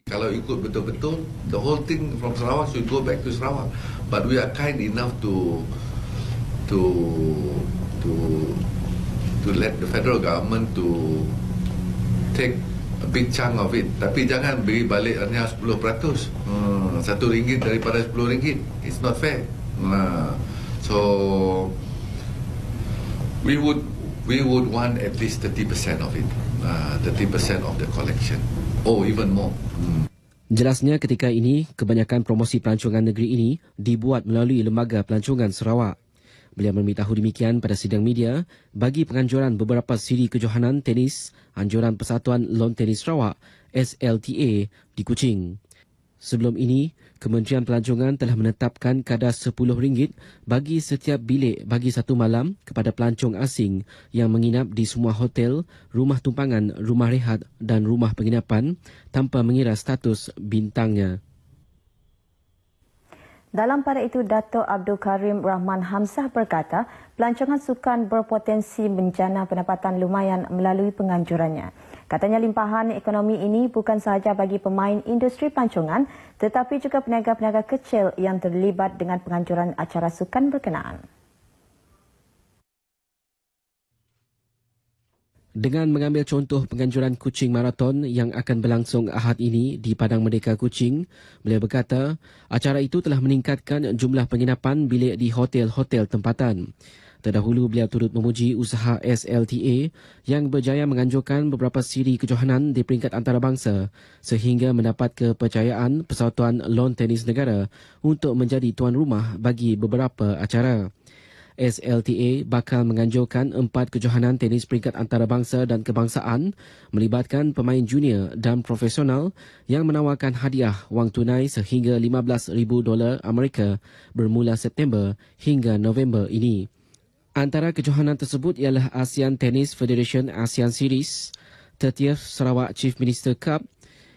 Kalau ikut betul-betul, the whole thing from Sarawak should go back to Sarawak. But we are kind enough to let the federal government to take a big chunk of it. Tapi jangan beri balik hanya 10%. RM1 daripada RM10. It's not fair. So we would want at least 30% of it. 30% of the collection. Oh, even more. Jelasnya ketika ini, kebanyakan promosi pelancongan negeri ini dibuat melalui Lembaga Pelancongan Sarawak. Beliau memberitahu demikian pada sidang media bagi penganjuran beberapa siri kejohanan tenis Anjuran Persatuan Lawn Tenis Sarawak SLTA di Kuching. Sebelum ini, Kementerian Pelancongan telah menetapkan kadar RM10 bagi setiap bilik bagi satu malam kepada pelancong asing yang menginap di semua hotel, rumah tumpangan, rumah rehat dan rumah penginapan tanpa mengira status bintangnya. Dalam pada itu, Dato' Abdul Karim Rahman Hamzah berkata, pelancongan sukan berpotensi menjana pendapatan lumayan melalui penganjurannya. Katanya limpahan ekonomi ini bukan sahaja bagi pemain industri pelancongan tetapi juga peniaga-peniaga kecil yang terlibat dengan penganjuran acara sukan berkenaan. Dengan mengambil contoh penganjuran Kuching Marathon yang akan berlangsung Ahad ini di Padang Merdeka Kuching, beliau berkata acara itu telah meningkatkan jumlah penginapan bilik di hotel-hotel tempatan. Terdahulu beliau turut memuji usaha SLTA yang berjaya menganjurkan beberapa siri kejohanan di peringkat antarabangsa sehingga mendapat kepercayaan Persatuan Lawn Tenis Negara untuk menjadi tuan rumah bagi beberapa acara. SLTA bakal menganjurkan 4 kejohanan tenis peringkat antarabangsa dan kebangsaan melibatkan pemain junior dan profesional yang menawarkan hadiah wang tunai sehingga $15,000 Amerika bermula September hingga November ini. Antara kejohanan tersebut ialah ASEAN Tennis Federation ASEAN Series, 30th Sarawak Chief Minister Cup,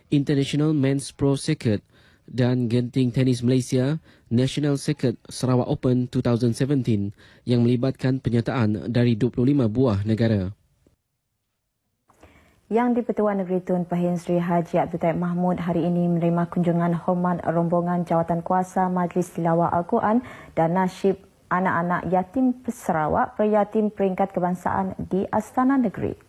International Men's Pro Circuit dan Genting Tennis Malaysia National Circuit Sarawak Open 2017 yang melibatkan penyertaan dari 25 buah negara. Yang di-Pertuan Negeri Tun Pahin Sri Haji Abdul Taib Mahmud hari ini menerima kunjungan hormat rombongan jawatan kuasa Majlis Tilawah Al-Quran dan Nasyid Anak-anak Yatim Sarawak Peryatim Peringkat Kebangsaan di Astana Negeri.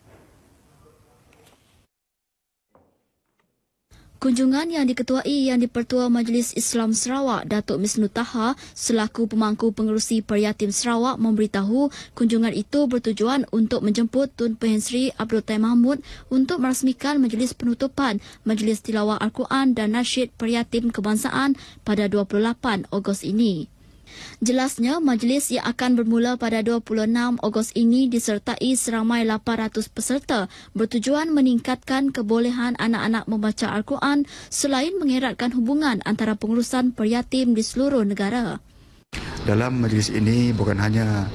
Kunjungan yang diketuai Yang di-Pertua Majlis Islam Sarawak, Datuk Misnu Taha selaku pemangku pengerusi Peryatim Sarawak memberitahu kunjungan itu bertujuan untuk menjemput Tun Pahin Sri Abdul Taib Mahmud untuk merasmikan majlis penutupan Majlis Tilawah Al-Quran dan Nasyid Peryatim Kebangsaan pada 28 Ogos ini. Jelasnya, majlis yang akan bermula pada 26 Ogos ini disertai seramai 800 peserta bertujuan meningkatkan kebolehan anak-anak membaca Al-Quran selain mengeratkan hubungan antara pengurusan peryatim di seluruh negara. Dalam majlis ini bukan hanya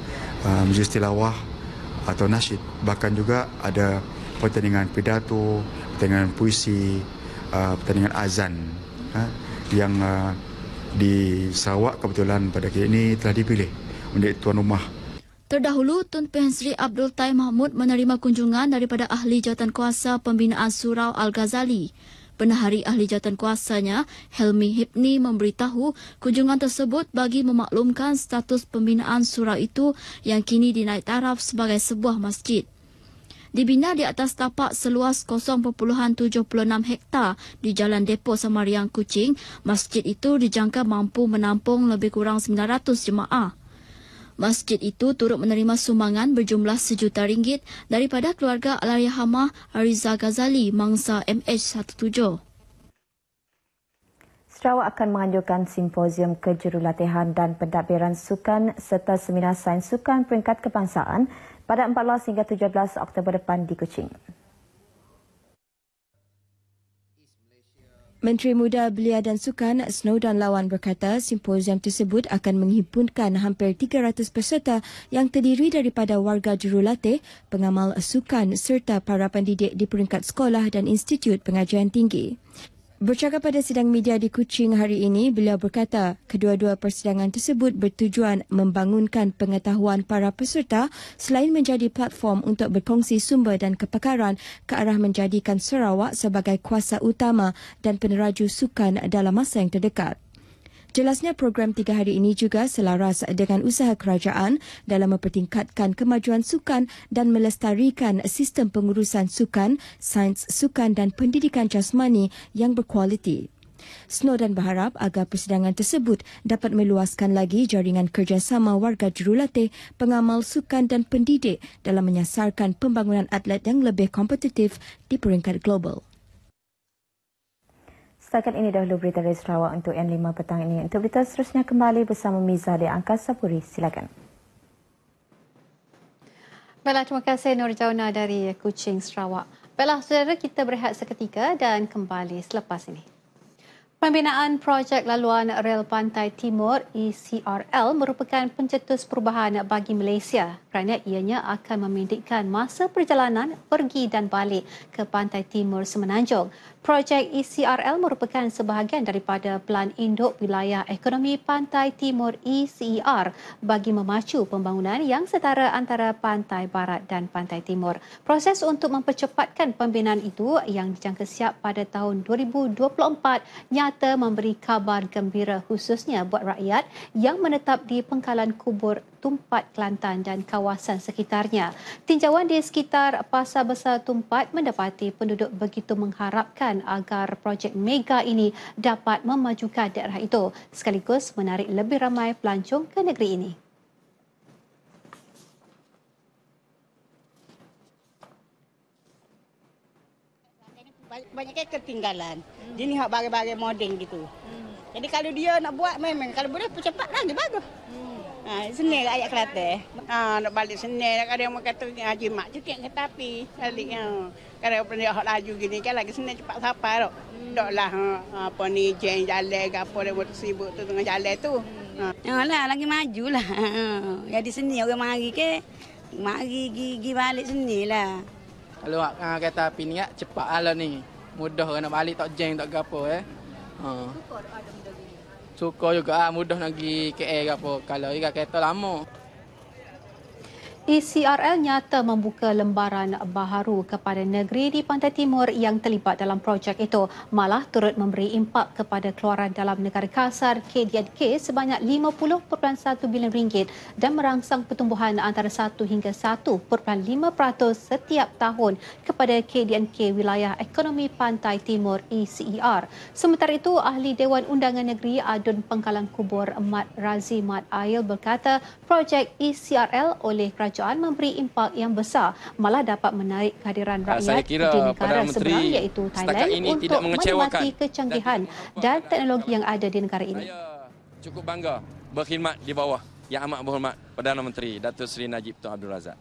majlis tilawah atau nasyid, bahkan juga ada pertandingan pidato, pertandingan puisi, pertandingan azan yang di Sarawak kebetulan pada kali ini telah dipilih menjadi tuan rumah. Terdahulu, Tun Pen Sri Abdul Tai Mahmud menerima kunjungan daripada Ahli Jawatankuasa Pembinaan Surau Al-Ghazali. Pendahari Ahli Jawatankuasanya, Helmi Hipni, memberitahu kunjungan tersebut bagi memaklumkan status pembinaan surau itu yang kini dinaik taraf sebagai sebuah masjid. Dibina di atas tapak seluas 0.76 hektar di Jalan Depo Samariang, Kuching, masjid itu dijangka mampu menampung lebih kurang 900 jemaah. Masjid itu turut menerima sumbangan berjumlah RM1 juta daripada keluarga Allahyarhamah Ariza Ghazali mangsa MH17. Sarawak akan menganjurkan simposium kejurulatihan dan pentadbiran sukan serta seminar sains sukan peringkat kebangsaan pada 14 hingga 17 Oktober depan di Kuching. Menteri Muda, Belia dan Sukan Snowdon Lawan berkata simposium tersebut akan menghimpunkan hampir 300 peserta yang terdiri daripada warga jurulatih, pengamal sukan serta para pendidik di peringkat sekolah dan institut pengajian tinggi. Bercakap pada sidang media di Kuching hari ini, beliau berkata kedua-dua persidangan tersebut bertujuan membangunkan pengetahuan para peserta selain menjadi platform untuk berkongsi sumber dan kepakaran ke arah menjadikan Sarawak sebagai kuasa utama dan peneraju sukan dalam masa yang terdekat. Jelasnya program 3 hari ini juga selaras dengan usaha kerajaan dalam mempertingkatkan kemajuan sukan dan melestarikan sistem pengurusan sukan, sains sukan dan pendidikan jasmani yang berkualiti. Snowdon berharap agar persidangan tersebut dapat meluaskan lagi jaringan kerjasama warga jurulatih, pengamal sukan dan pendidik dalam menyasarkan pembangunan atlet yang lebih kompetitif di peringkat global. Setakat ini dahulu berita dari Sarawak untuk N5 petang ini. Untuk berita seterusnya kembali bersama Miza di Angkasa Puri. Silakan. Baiklah, terima kasih Nur Jauna dari Kuching, Sarawak. Baiklah, saudara, kita berehat seketika dan kembali selepas ini. Pembinaan projek laluan rel Pantai Timur ECRL merupakan pencetus perubahan bagi Malaysia kerana ianya akan memendekkan masa perjalanan pergi dan balik ke Pantai Timur Semenanjung. Projek ECRL merupakan sebahagian daripada Pelan Induk Wilayah Ekonomi Pantai Timur ECER bagi memacu pembangunan yang setara antara Pantai Barat dan Pantai Timur. Proses untuk mempercepatkan pembinaan itu yang dijangka siap pada tahun 2024 nyata memberi kabar gembira khususnya buat rakyat yang menetap di pengkalan kubur Tumpat Kelantan dan kawasan sekitarnya. Tinjauan di sekitar Pasar Besar Tumpat mendapati penduduk begitu mengharapkan agar projek mega ini dapat memajukan daerah itu sekaligus menarik lebih ramai pelancong ke negeri ini. Banyaknya ketinggalan. Jadi hak bagai-bagai moden gitu. Jadi kalau dia nak buat memang kalau boleh percepat lagi bagus. Seni rakyat Kelantan. Nak balik seni nak ada yang kata Haji Mak cuti kereta api balik. Kalau pernah hak laju gini kan lagi seni cepat sampai tok. Doklah apa ni jeng jalan ke apa dia motor sibuk tu tengah jalan tu. Yalah lagi majulah. Jadi seni orang mari ke mari gigi balik seni lah. Kalau kereta api ni cepat lah ni. Mudah nak balik tak jeng tak gapo Suka juga mudah nak pergi KL ke apa. Kalau kereta lama. ECRL nyata membuka lembaran baharu kepada negeri di Pantai Timur yang terlibat dalam projek itu. Malah turut memberi impak kepada keluaran dalam negara kasar KDNK sebanyak RM50.1 bilion dan merangsang pertumbuhan antara 1 hingga 1.5% setiap tahun kepada KDNK Wilayah Ekonomi Pantai Timur ECER. Sementara itu, Ahli Dewan Undangan Negeri Adun Pengkalan Kubur Mat Razi Mat Ail berkata projek ECRL oleh kerajaan memberi impak yang besar, malah dapat menarik kehadiran rakyat di negara seberang iaitu Thailand untuk menikmati kecanggihan dan teknologi yang ada di negara ini. Saya cukup bangga berkhidmat di bawah Yang Amat Berhormat Perdana Menteri Datuk Seri Najib Tun Abdul Razak.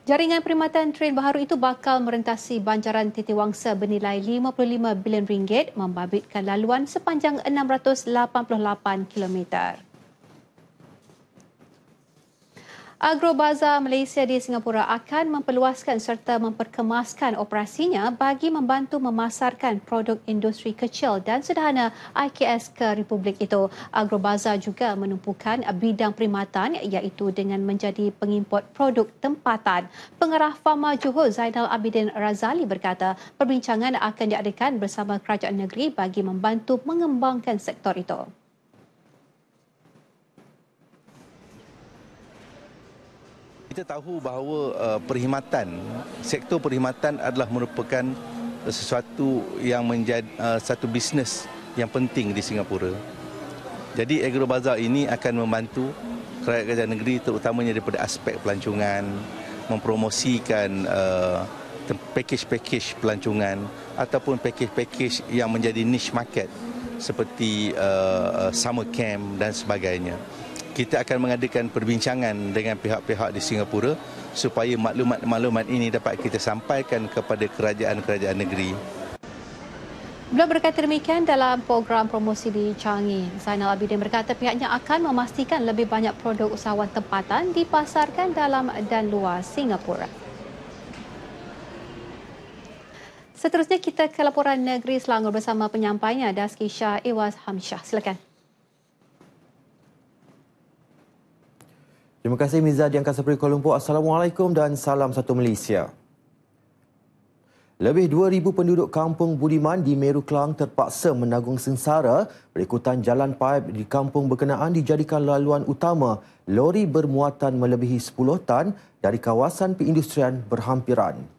Jaringan perkhidmatan train baharu itu bakal merentasi banjaran Titiwangsa bernilai RM55 bilion membabitkan laluan sepanjang 688 kilometer. Agrobazar Malaysia di Singapura akan memperluaskan serta memperkemaskan operasinya bagi membantu memasarkan produk industri kecil dan sederhana IKS ke Republik itu. Agrobazar juga menumpukan bidang perkhidmatan iaitu dengan menjadi pengimport produk tempatan. Pengarah Fama Johor Zainal Abidin Razali berkata perbincangan akan diadakan bersama kerajaan negeri bagi membantu mengembangkan sektor itu. Kita tahu bahawa sektor perkhidmatan adalah merupakan sesuatu yang menjadi satu bisnes yang penting di Singapura. Jadi Agrobazar ini akan membantu kerajaan negeri terutamanya daripada aspek pelancongan, mempromosikan package-package pelancongan ataupun package-package yang menjadi niche market seperti summer camp dan sebagainya. Kita akan mengadakan perbincangan dengan pihak-pihak di Singapura supaya maklumat-maklumat ini dapat kita sampaikan kepada kerajaan-kerajaan negeri. Beliau berkata demikian dalam program promosi di Changi. Zainal Abidin berkata pihaknya akan memastikan lebih banyak produk usahawan tempatan dipasarkan dalam dan luar Singapura. Seterusnya kita ke laporan negeri Selangor bersama penyampainya Daski Shah Iwas Hamsyah. Silakan. Terima kasih Miza di Angkasa Puri Kuala Lumpur. Assalamualaikum dan salam satu Malaysia. Lebih 2,000 penduduk kampung Budiman di Meru Klang terpaksa menanggung sengsara berikutan jalan paip di kampung berkenaan dijadikan laluan utama lori bermuatan melebihi 10 tan dari kawasan perindustrian berhampiran.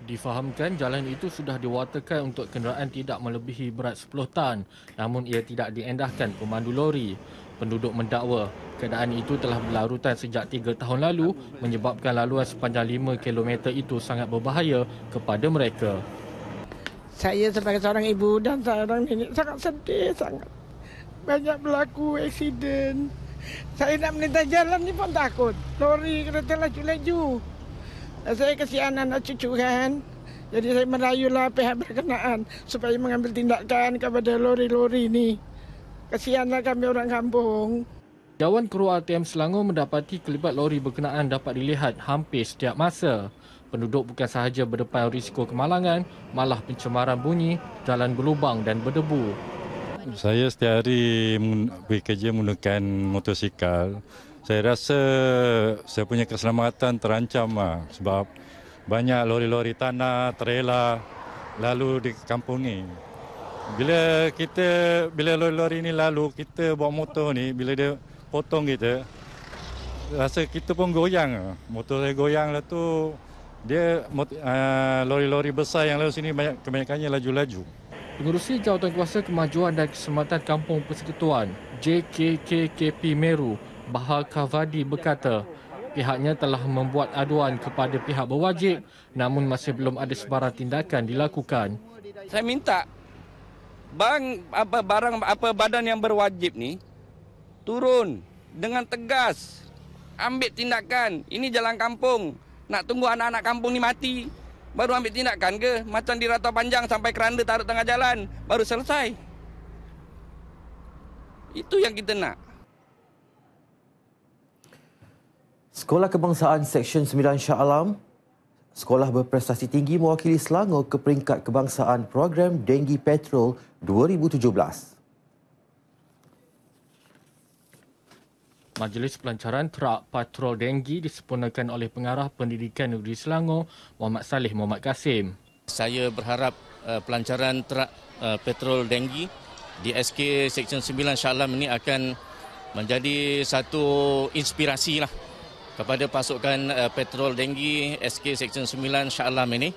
Difahamkan jalan itu sudah diwatakan untuk kenderaan tidak melebihi berat 10 tan, namun ia tidak diendahkan pemandu lori. Penduduk mendakwa keadaan itu telah berlarutan sejak 3 tahun lalu menyebabkan laluan sepanjang 5 km itu sangat berbahaya kepada mereka. Saya sebagai seorang ibu dan seorang nenek sangat sedih sangat. Banyak berlaku aksiden. Saya nak melintas jalan ni pun takut. Lori kereta laju-laju. Saya kesian anak cucu kan. Jadi saya merayulah pihak berkenaan supaya mengambil tindakan kepada lori-lori ni. Kesianlah kami orang kampung. Jawan kru RTM Selangor mendapati kelibat lori berkenaan dapat dilihat hampir setiap masa. Penduduk bukan sahaja berdepan risiko kemalangan, malah pencemaran bunyi, jalan berlubang dan berdebu. Saya setiap hari bekerja menggunakan motosikal. Saya rasa saya punya keselamatan terancam sebab banyak lori-lori tanah, trailer lalu di kampung ni. Bila lori-lori ni lalu, kita bawa motor ni, bila dia potong kita, rasa kita pun goyang. Motor saya goyang lah tu. Dia lori-lori besar yang lalu sini kebanyakannya laju-laju. Pengerusi Jawatankuasa Kemajuan dan Keselamatan Kampung Persekutuan JKKKP Meru, Bahar Kavadi berkata, pihaknya telah membuat aduan kepada pihak berwajib namun masih belum ada sebarang tindakan dilakukan. Saya minta badan yang berwajib ni turun dengan tegas, ambil tindakan. Ini jalan kampung, nak tunggu anak-anak kampung ni mati baru ambil tindakan ke? Macam di Rantau Panjang sampai keranda taruh tengah jalan baru selesai. Itu yang kita nak. Sekolah Kebangsaan Seksyen 9 Shah Alam, sekolah berprestasi tinggi mewakili Selangor ke peringkat kebangsaan program Denggi Petrol 2017. Majlis pelancaran trak patrol Denggi disempurnakan oleh Pengarah Pendidikan Negeri Selangor, Muhammad Saleh Muhammad Kasim. Saya berharap pelancaran trak petrol Denggi di SK Seksyen 9 Shah Alam ini akan menjadi satu inspirasi lah kepada pasukan petrol Denggi SK Seksyen 9 Shah Alam ini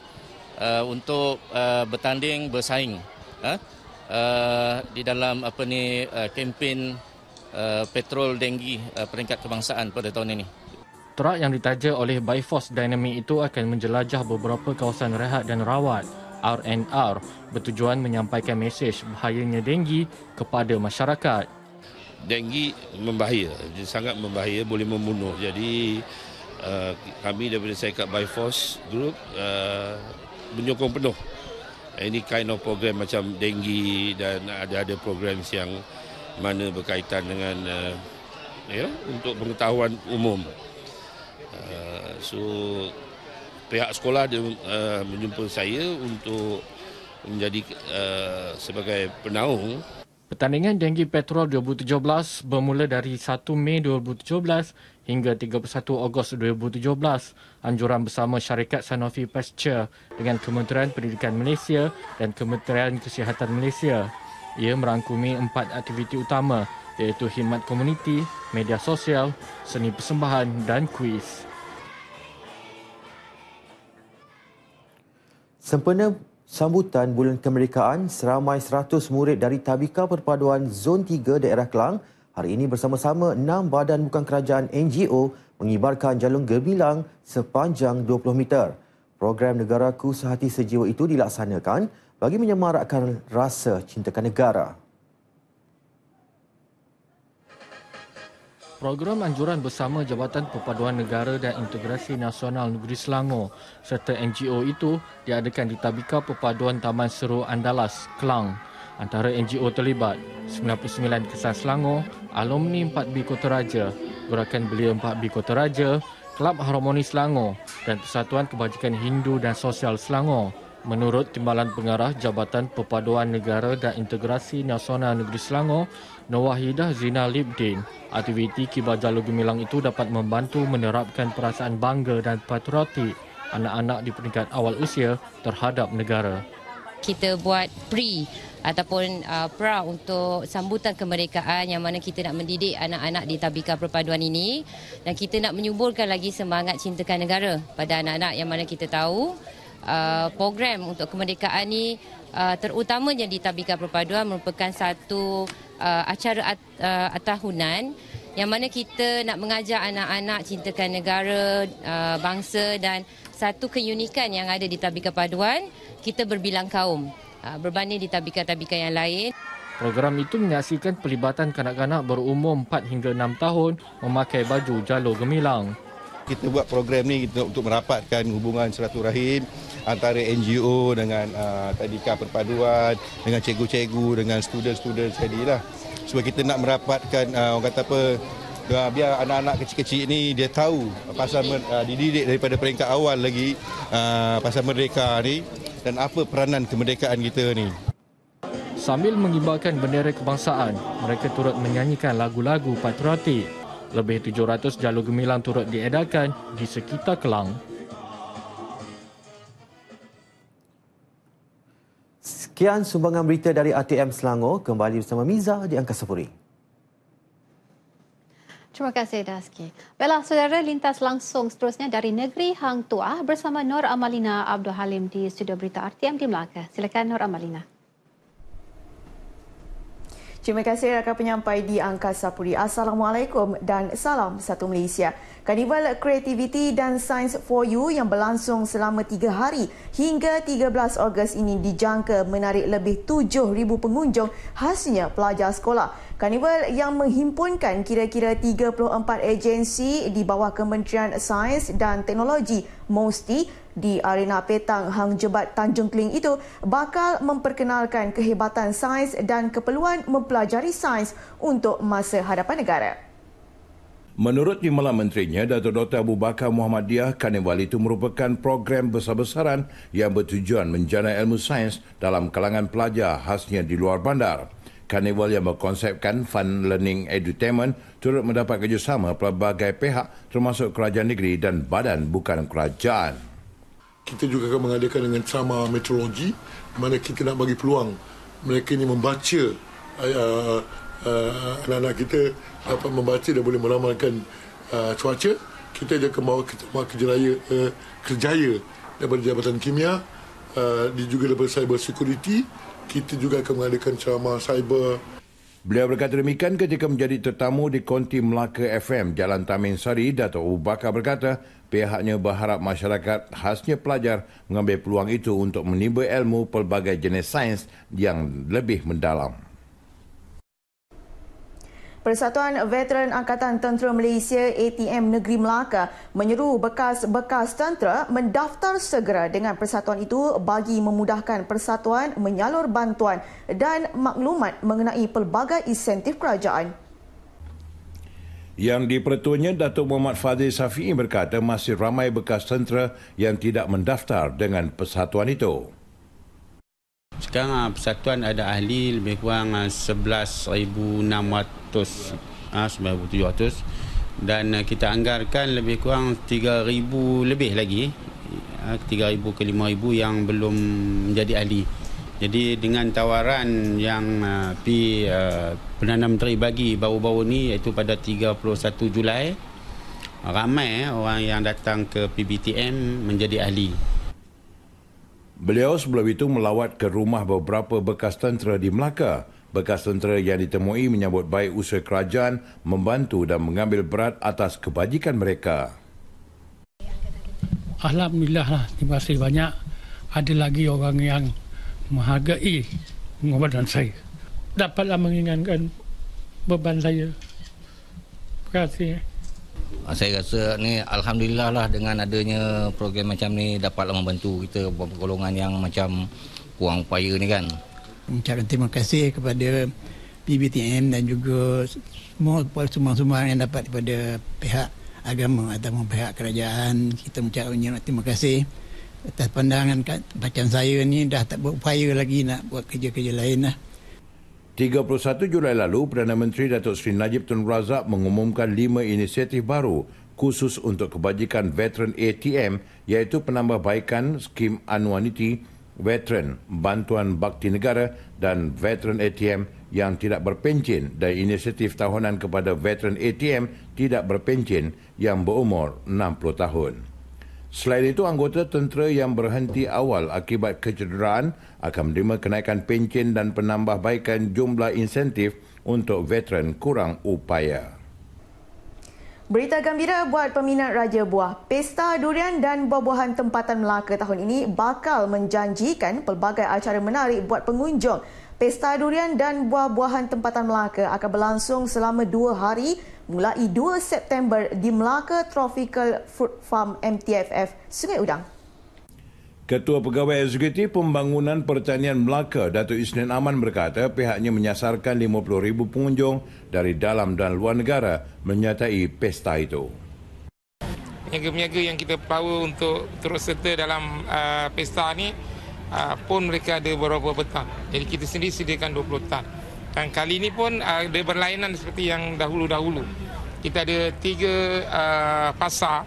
untuk bertanding, bersaing di dalam kempen petrol Denggi peringkat kebangsaan pada tahun ini. Trak yang ditaja oleh Bifrost Dynamic itu akan menjelajah beberapa kawasan rehat dan rawat. RNR bertujuan menyampaikan mesej bahayanya denggi kepada masyarakat. Denggi membahaya, sangat membahaya, boleh membunuh. Jadi kami daripada Syarikat Bifos Group menyokong penuh ini kind of program macam denggi, dan ada program yang mana berkaitan dengan untuk pengetahuan umum. So pihak sekolah dia menjumpa saya untuk menjadi sebagai penaung. Pertandingan Denggi Petrol 2017 bermula dari 1 Mei 2017 hingga 31 Ogos 2017. Anjuran bersama syarikat Sanofi Pasteur dengan Kementerian Pendidikan Malaysia dan Kementerian Kesihatan Malaysia. Ia merangkumi 4 aktiviti utama iaitu khidmat komuniti, media sosial, seni persembahan dan kuis. Sempena sambutan Bulan Kemerdekaan, seramai 100 murid dari Tabika Perpaduan Zon 3 Daerah Klang hari ini bersama-sama 6 badan bukan kerajaan NGO mengibarkan jalung gemilang sepanjang 20 meter. Program Negaraku Sehati Sejiwa itu dilaksanakan bagi menyemarakkan rasa cintakan negara. Program anjuran bersama Jabatan Perpaduan Negara dan Integrasi Nasional Negeri Selangor serta NGO itu diadakan di Tabika Perpaduan Taman Seru Andalas, Klang. Antara NGO terlibat 99 Kesan Selangor, Alumni 4B Kota Raja, Gerakan Belia 4B Kota Raja, Kelab Harmoni Selangor dan Persatuan Kebajikan Hindu dan Sosial Selangor. Menurut Timbalan Pengarah Jabatan Perpaduan Negara dan Integrasi Nasional Negeri Selangor, Nawahidah Zina Libdin, aktiviti kibar jalur gemilang itu dapat membantu menerapkan perasaan bangga dan patriotik anak-anak di peringkat awal usia terhadap negara. Kita buat ataupun pra untuk sambutan kemerdekaan yang mana kita nak mendidik anak-anak di Tabika Perpaduan ini, dan kita nak menyuburkan lagi semangat cintakan negara pada anak-anak yang mana kita tahu program untuk kemerdekaan ini terutamanya di Tabika Perpaduan merupakan satu acara tahunan yang mana kita nak mengajar anak-anak cintakan negara, bangsa, dan satu keunikan yang ada di Tabika Perpaduan, kita berbilang kaum berbanding di tabika-tabika yang lain. Program itu menyaksikan pelibatan kanak-kanak berumur 4 hingga 6 tahun memakai baju jalur gemilang. Kita buat program ni untuk merapatkan hubungan silaturahim antara NGO dengan Tabika Perpaduan, dengan cikgu-cikgu, dengan student-student sekali lah. Sebab kita nak merapatkan, orang kata apa, biar anak-anak kecil-kecil ni dia tahu pasal dididik daripada peringkat awal lagi pasal merdeka ni dan apa peranan kemerdekaan kita ni. Sambil mengibarkan bendera kebangsaan, mereka turut menyanyikan lagu-lagu patriotik. Lebih 700 jalur gemilang turut diedarkan di sekitar Kelang. Sekian sumbangan berita dari ATM Selangor. Kembali bersama Miza di Angkasa Puri. Terima kasih Daski. Baiklah saudara, lintas langsung seterusnya dari negeri Hang Tuah bersama Nur Amalina Abdul Halim di studio berita RTM di Melaka. Silakan Nur Amalina. Terima kasih rakan penyampai di Angkasa Puri. Assalamualaikum dan salam satu Malaysia. Karnival Kreativiti dan Sains for You yang berlangsung selama 3 hari hingga 13 Ogos ini dijangka menarik lebih 7,000 pengunjung, khasnya pelajar sekolah. Karnival yang menghimpunkan kira-kira 34 agensi di bawah Kementerian Sains dan Teknologi MOSTI di arena petang Hang Jebat Tanjung Kling itu bakal memperkenalkan kehebatan sains dan keperluan mempelajari sains untuk masa hadapan negara. Menurut Timbalan Menterinya, Datuk Dr. Abu Bakar Muhammadiyah, karnival itu merupakan program besar-besaran yang bertujuan menjana ilmu sains dalam kalangan pelajar khasnya di luar bandar. Karnival yang berkonsepkan Fun Learning Edutainment turut mendapat kerjasama pelbagai pihak termasuk kerajaan negeri dan badan bukan kerajaan. Kita juga akan mengadakan dengan ceramah meteorologi, mana kita nak bagi peluang mereka ini membaca, anak-anak kita dapat membaca dan boleh meramalkan cuaca. Kita juga akan bawa kerjaya daripada Jabatan Kimia, juga daripada cyber security. Kita juga akan mengadakan ceramah cyber. Beliau berkata demikian ketika menjadi tetamu di Konti Melaka FM, Jalan Tamin Sari. Datuk Abu Bakar berkata pihaknya berharap masyarakat khasnya pelajar mengambil peluang itu untuk menimba ilmu pelbagai jenis sains yang lebih mendalam. Persatuan Veteran Angkatan Tentera Malaysia ATM Negeri Melaka menyeru bekas-bekas tentera mendaftar segera dengan persatuan itu bagi memudahkan persatuan menyalur bantuan dan maklumat mengenai pelbagai insentif kerajaan. Yang dipertuanya, Datuk Muhammad Fadzil Safi'i berkata masih ramai bekas tentera yang tidak mendaftar dengan persatuan itu. Sekarang persatuan ada ahli lebih kurang 11,600, 9,700 dan kita anggarkan lebih kurang 3,000 lebih lagi, 3,000 ke 5,000 yang belum menjadi ahli. Jadi dengan tawaran yang Perdana Menteri bagi baru-baru ni iaitu pada 31 Julai, ramai orang yang datang ke PBTM menjadi ahli. Beliau sebelum itu melawat ke rumah beberapa bekas tentera di Melaka. Bekas tentera yang ditemui menyambut baik usaha kerajaan membantu dan mengambil berat atas kebajikan mereka. Alhamdulillah lah, terima kasih banyak. Ada lagi orang yang menghargai pengorbanan saya. Dapatlah mengingatkan beban saya. Terima kasih. Saya rasa ni alhamdulillah lah dengan adanya program macam ni dapatlah membantu kita buat golongan yang macam kurang upaya ni kan. Mengucapkan terima kasih kepada PBTM dan juga semua sumbangan yang dapat daripada pihak agama ataupun pihak kerajaan. Kita mengucapkan terima kasih atas pandangan macam saya ni dah tak berupaya lagi nak buat kerja-kerja lain lah. 31 Julai lalu, Perdana Menteri Datuk Seri Najib Tun Razak mengumumkan 5 inisiatif baru khusus untuk kebajikan veteran ATM iaitu penambahbaikan skim Annuity Veteran, Bantuan Bakti Negara dan Veteran ATM yang tidak berpencen dan inisiatif tahunan kepada veteran ATM tidak berpencen yang berumur 60 tahun. Selain itu, anggota tentera yang berhenti awal akibat kecederaan akan menerima kenaikan pencen dan penambahbaikan jumlah insentif untuk veteran kurang upaya. Berita gembira buat peminat Raja Buah. Pesta durian dan buah-buahan tempatan Melaka tahun ini bakal menjanjikan pelbagai acara menarik buat pengunjung. Pesta durian dan buah-buahan tempatan Melaka akan berlangsung selama 2 hari mulai 2 September di Melaka Tropical Fruit Farm MTFF, Sungai Udang. Ketua Pegawai Eksekutif Pembangunan Pertanian Melaka, Datuk Isnin Aman berkata pihaknya menyasarkan 50,000 pengunjung dari dalam dan luar negara menyertai pesta itu. Peniaga-peniaga yang kita power untuk terus serta dalam pesta ni pun mereka ada beberapa petang. Jadi kita sendiri sediakan 20 tan. Dan kali ini pun ada berlainan seperti yang dahulu-dahulu. Kita ada 3 pasar.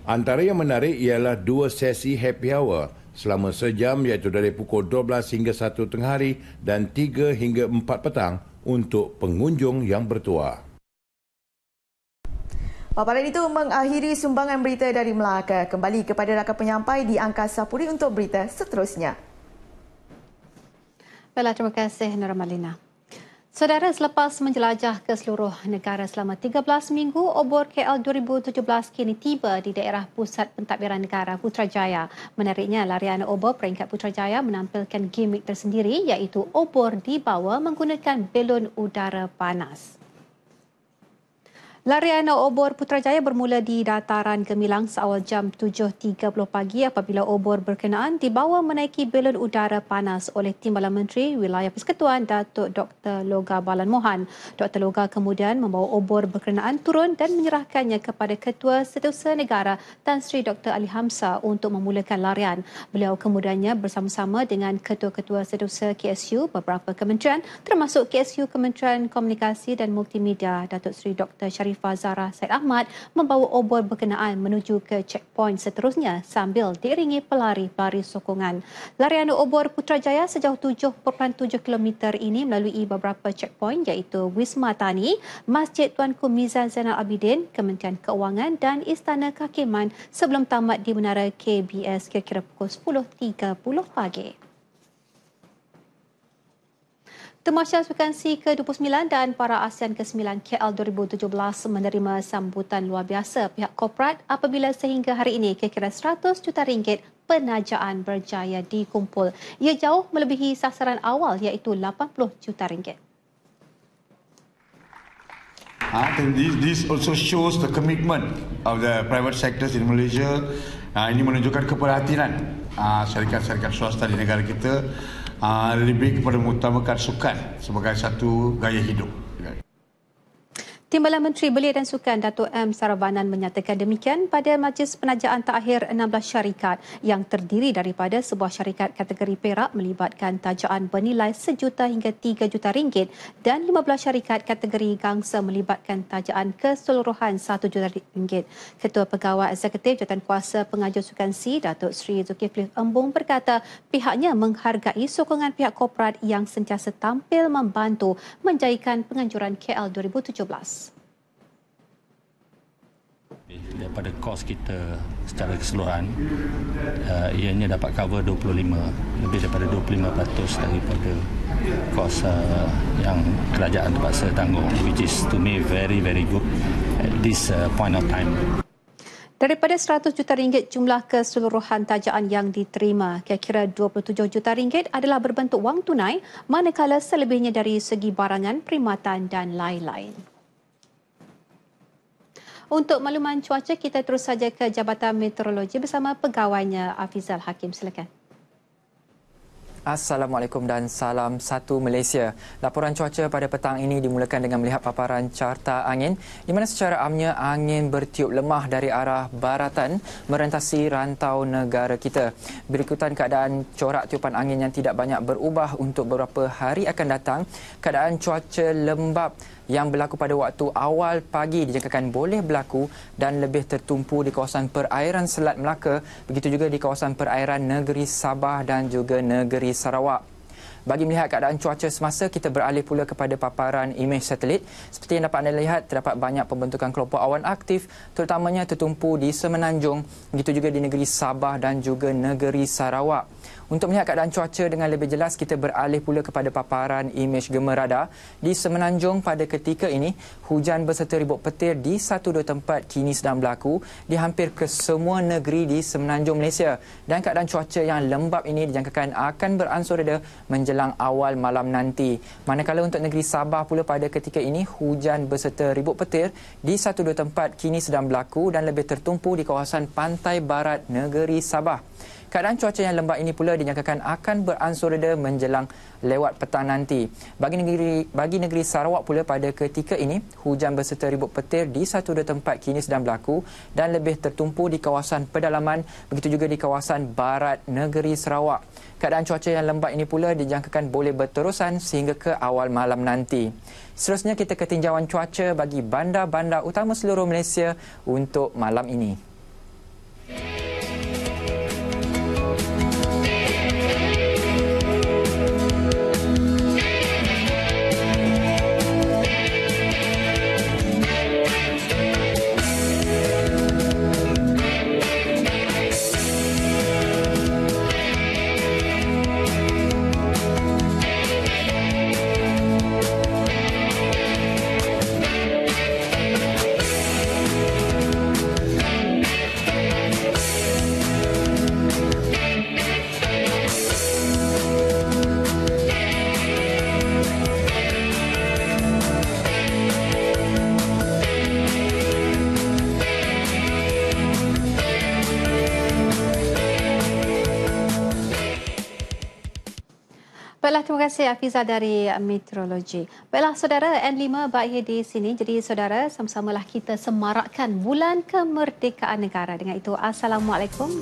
Antara yang menarik ialah 2 sesi happy hour selama sejam iaitu dari pukul 12 hingga 1 tengah hari dan 3 hingga 4 petang untuk pengunjung yang bertuah. Paparan itu mengakhiri sumbangan berita dari Melaka. Kembali kepada rakan penyampai di Angkasa Puri untuk berita seterusnya. Baiklah, terima kasih Nora Malina. Saudara, selepas menjelajah ke seluruh negara selama 13 minggu, obor KL 2017 kini tiba di daerah Pusat Pentadbiran Negara Putrajaya. Menariknya, larian obor peringkat Putrajaya menampilkan gimik tersendiri iaitu obor dibawa menggunakan belon udara panas. Larian obor Putrajaya bermula di dataran Gemilang seawal jam 7.30 pagi apabila obor berkenaan dibawa menaiki belon udara panas oleh Timbalan Menteri Wilayah Persekutuan Datuk Dr. Loga Balan Mohan. Dr. Loga kemudian membawa obor berkenaan turun dan menyerahkannya kepada Ketua Setiausaha Negara Tan Sri Dr. Ali Hamzah untuk memulakan larian. Beliau kemudiannya bersama-sama dengan Ketua-Ketua Setiausaha KSU beberapa kementerian termasuk KSU Kementerian Komunikasi dan Multimedia Datuk Sri Dr. Sharifah Zahra Said Ahmad membawa obor berkenaan menuju ke checkpoint seterusnya sambil diiringi pelari-pelari sokongan. Larian obor Putrajaya sejauh 7.7 km ini melalui beberapa checkpoint iaitu Wisma Tani, Masjid Tuanku Mizan Zainal Abidin, Kementerian Keuangan dan Istana Kehakiman sebelum tamat di Menara KBS kira-kira pukul 10.30 pagi. Temasya Sulkansi ke-29 dan para ASEAN ke-9 KL 2017 menerima sambutan luar biasa pihak korporat apabila sehingga hari ini kira-kira 100 juta ringgit penajaan berjaya dikumpul. Ia jauh melebihi sasaran awal iaitu 80 juta ringgit. This also shows the commitment of the private sectors in Malaysia. Ini menunjukkan keperhatian syarikat-syarikat swasta di negara kita lebih kepada mengutamakan sukan sebagai satu gaya hidup. Timbalan Menteri Belia dan Sukan Datuk M. Saravanan menyatakan demikian pada majlis penajaan takhir 16 syarikat yang terdiri daripada sebuah syarikat kategori perak melibatkan tajaan bernilai RM1 hingga RM3 juta dan 15 syarikat kategori gangsa melibatkan tajaan keseluruhan RM1 juta. Ketua Pegawai Eksekutif Jawatankuasa Pengajar Sukansi Datuk Seri Zulkifli Embung berkata pihaknya menghargai sokongan pihak korporat yang sentiasa tampil membantu menjayakan penganjuran KL 2017. Daripada kos kita secara keseluruhan, ianya dapat cover lebih daripada 25% daripada kos yang kerajaan terpaksa tanggung, which is to me very good at this point of time. Daripada RM100 juta jumlah keseluruhan tajaan yang diterima, kira-kira RM27 juta adalah berbentuk wang tunai, manakala selebihnya dari segi barangan, perkhidmatan dan lain-lain. Untuk makluman cuaca, kita terus saja ke Jabatan Meteorologi bersama pegawainya Afizal Hakim. Silakan. Assalamualaikum dan salam satu Malaysia. Laporan cuaca pada petang ini dimulakan dengan melihat paparan carta angin di mana secara amnya angin bertiup lemah dari arah baratan merentasi rantau negara kita. Berikutan keadaan corak tiupan angin yang tidak banyak berubah untuk beberapa hari akan datang. Keadaan cuaca lembap yang berlaku pada waktu awal pagi dijangkakan boleh berlaku dan lebih tertumpu di kawasan perairan Selat Melaka, begitu juga di kawasan perairan negeri Sabah dan juga negeri Sarawak. Bagi melihat keadaan cuaca semasa, kita beralih pula kepada paparan imej satelit. Seperti yang dapat anda lihat, terdapat banyak pembentukan kelompok awan aktif, terutamanya tertumpu di Semenanjung, begitu juga di negeri Sabah dan juga negeri Sarawak. Untuk melihat keadaan cuaca dengan lebih jelas, kita beralih pula kepada paparan imej gema radar. Di Semenanjung pada ketika ini, hujan berserta ribut petir di 1-2 tempat kini sedang berlaku di hampir ke semua negeri di Semenanjung Malaysia. Dan keadaan cuaca yang lembap ini dijangkakan akan beransur reda menjelang awal malam nanti. Manakala untuk negeri Sabah pula pada ketika ini, hujan berserta ribut petir di 1-2 tempat kini sedang berlaku dan lebih tertumpu di kawasan pantai barat negeri Sabah. Keadaan cuaca yang lembap ini pula dinyatakan akan beransur reda menjelang lewat petang nanti. Bagi negeri Sarawak pula pada ketika ini, hujan berserta ribut petir di 1-2 tempat kini sedang berlaku dan lebih tertumpu di kawasan pedalaman, begitu juga di kawasan barat negeri Sarawak. Keadaan cuaca yang lembap ini pula dijangkakan boleh berterusan sehingga ke awal malam nanti. Seterusnya kita ke tinjauan cuaca bagi bandar-bandar utama seluruh Malaysia untuk malam ini. Baiklah, terima kasih Afizal dari Meteorologi. Baiklah saudara, N5 berakhir di sini. Jadi saudara, sama-samalah kita semarakkan bulan kemerdekaan negara. Dengan itu, Assalamualaikum.